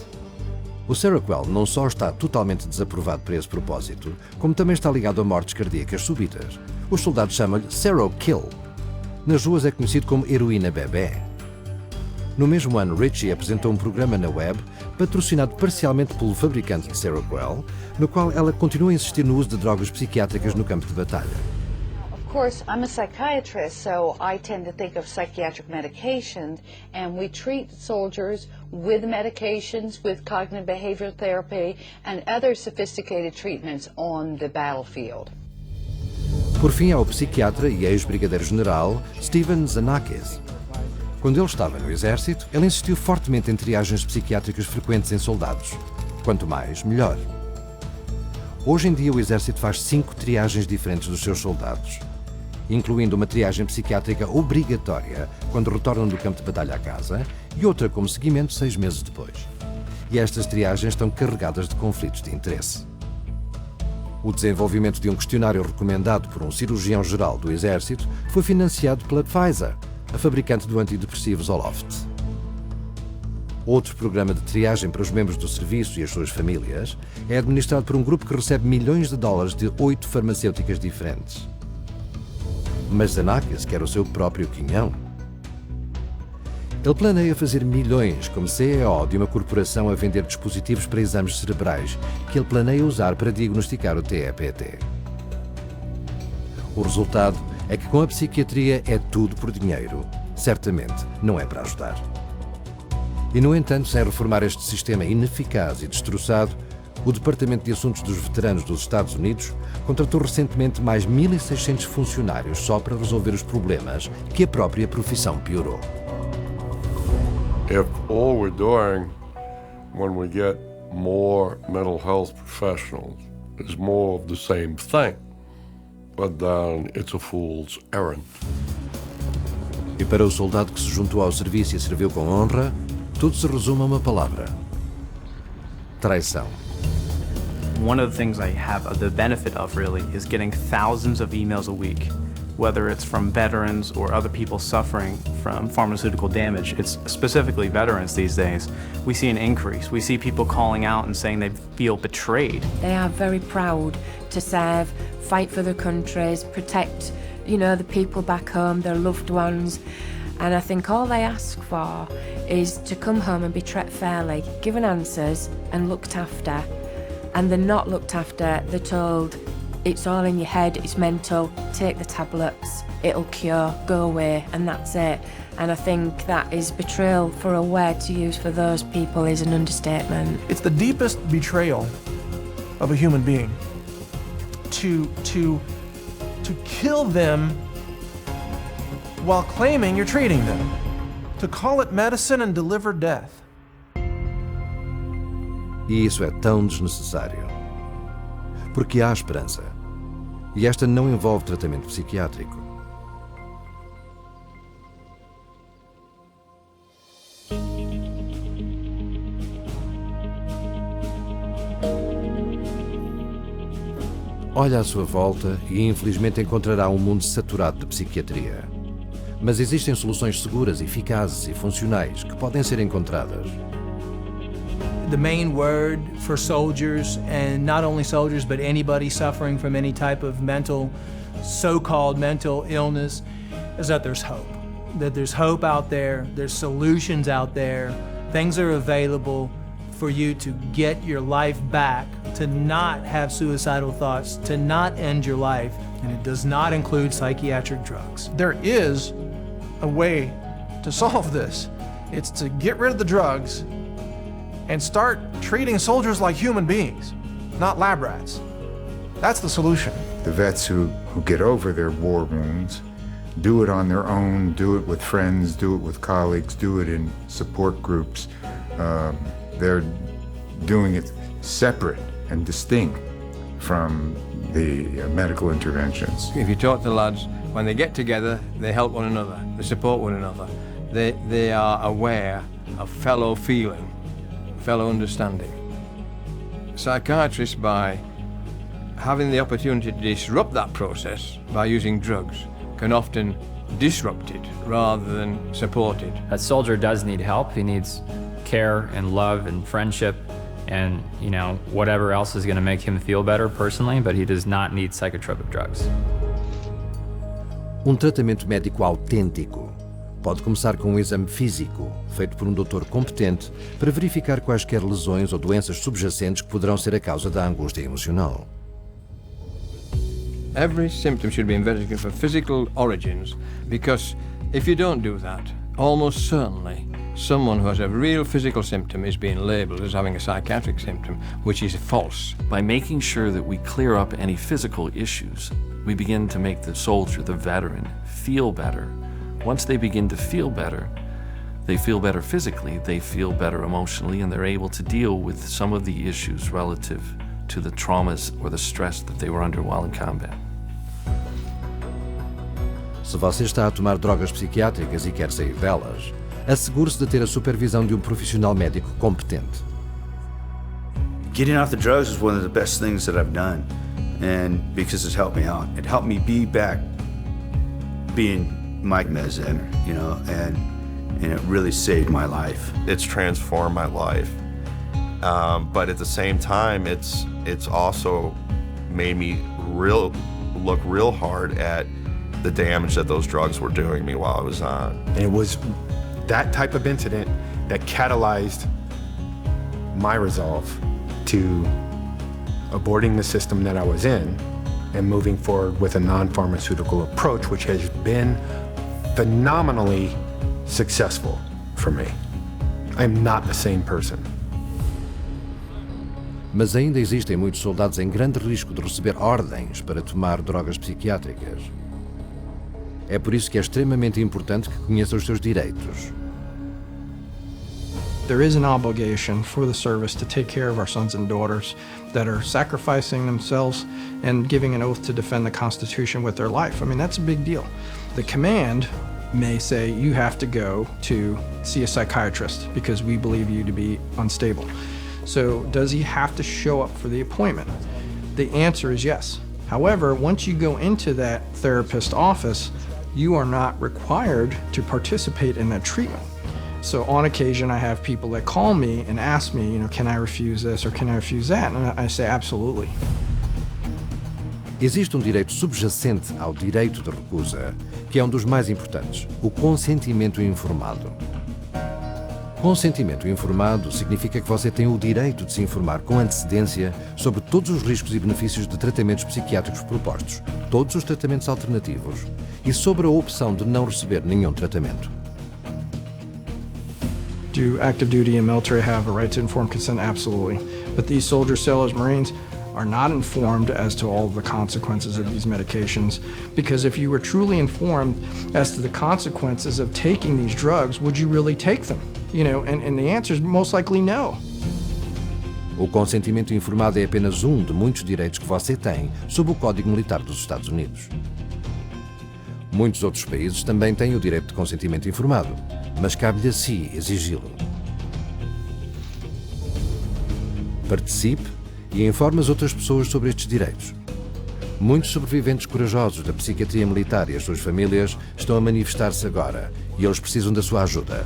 O Seroquel não só está totalmente desaprovado para esse propósito, como também está ligado a mortes cardíacas súbitas. Os soldados chamam-lhe Serokill. Nas ruas é conhecido como heroína bebê. No mesmo ano, Ritchie apresentou um programa na web, patrocinado parcialmente pelo fabricante de Seroquel, no qual ela continua a insistir no uso de drogas psiquiátricas no campo de batalha. Of course, I'm a psychiatrist, so I tend to think of psychiatric medications, and we treat soldiers with medications, with cognitive behavioral therapy, and other sophisticated treatments on the battlefield. Por fim, há o psiquiatra e ex-brigadeiro-general Steven Zanakis. Quando ele estava no exército, ele insistiu fortemente em triagens psiquiátricas frequentes em soldados. Quanto mais, melhor. Hoje em dia, o exército faz 5 triagens diferentes dos seus soldados. incluindo uma triagem psiquiátrica obrigatória quando retornam do campo de batalha à casa e outra como seguimento 6 meses depois. E estas triagens estão carregadas de conflitos de interesse. O desenvolvimento de um questionário recomendado por um cirurgião-geral do Exército foi financiado pela Pfizer, a fabricante do antidepressivo Zoloft. Outro programa de triagem para os membros do serviço e as suas famílias é administrado por um grupo que recebe milhões de dólares de 8 farmacêuticas diferentes. Mas Xenakis quer o seu próprio quinhão. Ele planeia fazer milhões como CEO de uma corporação a vender dispositivos para exames cerebrais que ele planeia usar para diagnosticar o TEPT. O resultado é que com a psiquiatria é tudo por dinheiro. Certamente não é para ajudar. E, no entanto, sem reformar este sistema ineficaz e destroçado, o Departamento de Assuntos dos Veteranos dos Estados Unidos contratou recentemente mais 1.600 funcionários só para resolver os problemas que a própria profissão piorou. If all we're doing when we get more mental health professionals is more of the same thing, but then it's a fool's errand. E para o soldado que se juntou ao serviço e serviu com honra, tudo se resume a uma palavra: traição. One of the things I have the benefit of really is getting thousands of emails a week, whether it's from veterans or other people suffering from pharmaceutical damage. It's specifically veterans these days. We see an increase. We see people calling out and saying they feel betrayed. They are very proud to serve, fight for their countries, protect, the people back home, their loved ones. And I think all they ask for is to come home and be treated fairly, given answers and looked after. And they're not looked after, they're told, it's all in your head, it's mental, take the tablets, it'll cure, go away, and that's it. And I think that is betrayal. For a word to use for those people is an understatement. It's the deepest betrayal of a human being to kill them while claiming you're treating them, to call it medicine and deliver death. E isso é tão desnecessário. Porque há esperança. E esta não envolve tratamento psiquiátrico. Olha à sua volta e infelizmente encontrará um mundo saturado de psiquiatria. Mas existem soluções seguras, eficazes e funcionais que podem ser encontradas. The main word for soldiers, and not only soldiers, but anybody suffering from any type of so-called mental illness, is that there's hope. That there's hope out there, there's solutions out there, things are available for you to get your life back, to not have suicidal thoughts, to not end your life, and it does not include psychiatric drugs. There is a way to solve this. It's to get rid of the drugs and start treating soldiers like human beings, not lab rats. That's the solution. The vets who get over their war wounds do it on their own, do it with friends, do it with colleagues, do it in support groups. They're doing it separate and distinct from the medical interventions. If you talk to lads, when they get together, they help one another, they support one another. They are aware of fellow feeling, fellow understanding. Psychiatrists, by having the opportunity to disrupt that process by using drugs, can often disrupt it rather than support it. A soldier does need help. He needs care and love and friendship and, whatever else is going to make him feel better personally, but he does not need psychotropic drugs. Tratamento médico autêntico pode começar com um exame físico, feito por doutor competente, para verificar quaisquer lesões ou doenças subjacentes que poderão ser a causa da angústia emocional. Every symptom should be investigated for physical origins, because if you don't do that, almost certainly someone who has a real physical symptom is being labeled as having a psychiatric symptom, which is false. By making sure that we clear up any physical issues, we begin to make the soldier, the veteran, feel better. Once they begin to feel better physically, they feel better emotionally, and they're able to deal with some of the issues relative to the traumas or the stress that they were under while in combat. Se você está a tomar drogas psiquiátricas e quer sair delas, assegure-se de ter a supervisão de um profissional médico competente. Getting off the drugs is one of the best things that I've done, and because it's helped me out. It helped me be back being Mike Mezin, you know, and it really saved my life. It's transformed my life, but at the same time, it's also made me look real hard at the damage that those drugs were doing me while I was on. And it was that type of incident that catalyzed my resolve to aborting the system that I was in and moving forward with a non-pharmaceutical approach, which has been phenomenally successful for me. I'm not the same person. Mas ainda existem muitos soldados em grande risco de receber ordens para tomar drogas psiquiátricas. É por isso que é extremamente importante que conheça os seus direitos. There is an obligation for the service to take care of our sons and daughters that are sacrificing themselves and giving an oath to defend the Constitution with their life. I mean, that's a big deal. The command may say you have to go to see a psychiatrist because we believe you to be unstable. So does he have to show up for the appointment? The answer is yes. However, once you go into that therapist's office, you are not required to participate in that treatment. So on occasion, I have people that call me and ask me, you know, can I refuse this or can I refuse that? And I say, absolutely. Existe um direito subjacente ao direito de recusa, que é um dos mais importantes, o consentimento informado. Consentimento informado significa que você tem o direito de se informar com antecedência sobre todos os riscos e benefícios de tratamentos psiquiátricos propostos, todos os tratamentos alternativos e sobre a opção de não receber nenhum tratamento. Do active duty and military have a right to informed consent? Absolutely. But these soldiers, sailors, Marines are not informed as to all of the consequences of these medications, because if you were truly informed as to the consequences of taking these drugs, would you really take them? You know, and the answer is most likely no. O consentimento informado é apenas um de muitos direitos que você tem sob o Código Militar dos Estados Unidos. Muitos outros países também têm o direito de consentimento informado, mas cabe-lhe a si exigi-lo. Participe e informe as outras pessoas sobre estes direitos. Muitos sobreviventes corajosos da psiquiatria militar e as suas famílias estão a manifestar-se agora e eles precisam da sua ajuda.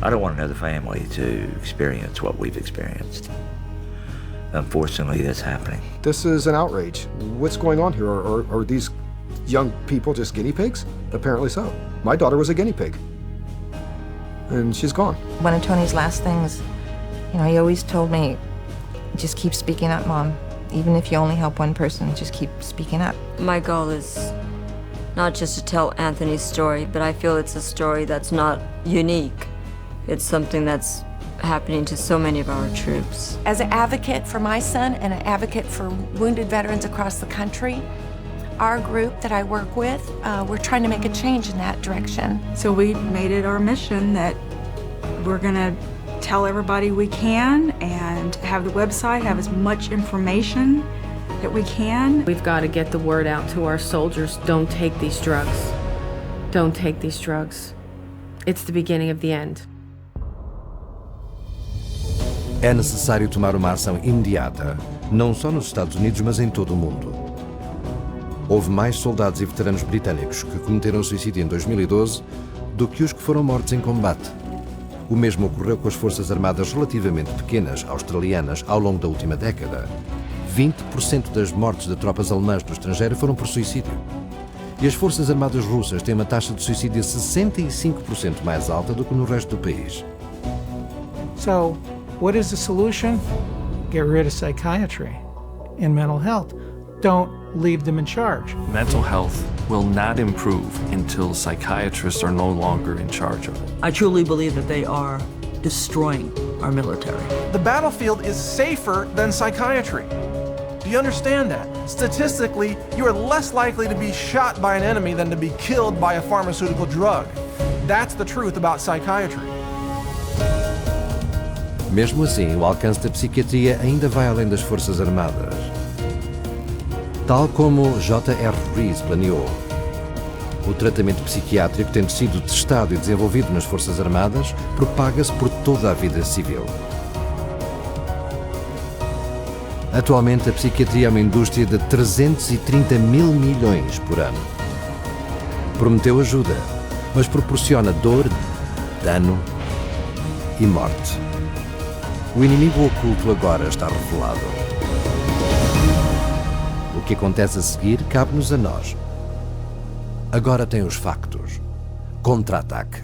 I don't want another family to experience what we've experienced. Unfortunately, that's happening. This is an outrage. What's going on here? Are these young people just guinea pigs? Apparently so. My daughter was a guinea pig. And she's gone. One of Tony's last things, you know, he always told me, just keep speaking up, Mom. Even if you only help one person, just keep speaking up. My goal is not just to tell Anthony's story, but I feel it's a story that's not unique. It's something that's happening to so many of our troops. As an advocate for my son and an advocate for wounded veterans across the country, our group that I work with, we're trying to make a change in that direction. So we made it our mission that we're gonna tell everybody we can and have the website have as much information that we can. We've got to get the word out to our soldiers. Don't take these drugs. Don't take these drugs. It's the beginning of the end. É necessário tomar uma ação imediata, não só nos Estados Unidos, mas em todo o mundo. Houve mais soldados e veteranos britânicos que cometeram suicídio em 2012 do que os que foram mortos em combate. O mesmo ocorreu com as forças armadas relativamente pequenas australianas ao longo da última década. 20% das mortes de tropas alemãs no estrangeiro foram por suicídio. E as forças armadas russas têm uma taxa de suicídio 65% mais alta do que no resto do país. So, what is the solution? Get rid of psychiatry and mental health. Don't leave them in charge. Mental health will not improve until psychiatrists are no longer in charge of it. I truly believe that they are destroying our military. The battlefield is safer than psychiatry. Do you understand that? Statistically, you are less likely to be shot by an enemy than to be killed by a pharmaceutical drug. That's the truth about psychiatry. Mesmo assim, o alcance da psiquiatria ainda vai além das Forças Armadas. Tal como J.R. Rees planeou, O tratamento psiquiátrico, tendo sido testado e desenvolvido nas Forças Armadas, propaga-se por toda a vida civil. Atualmente, a psiquiatria é uma indústria de 330 mil milhões por ano. Prometeu ajuda, mas proporciona dor, dano e morte. O inimigo oculto agora está revelado. O que acontece a seguir cabe-nos a nós. Agora tem os factos. Contra-ataque.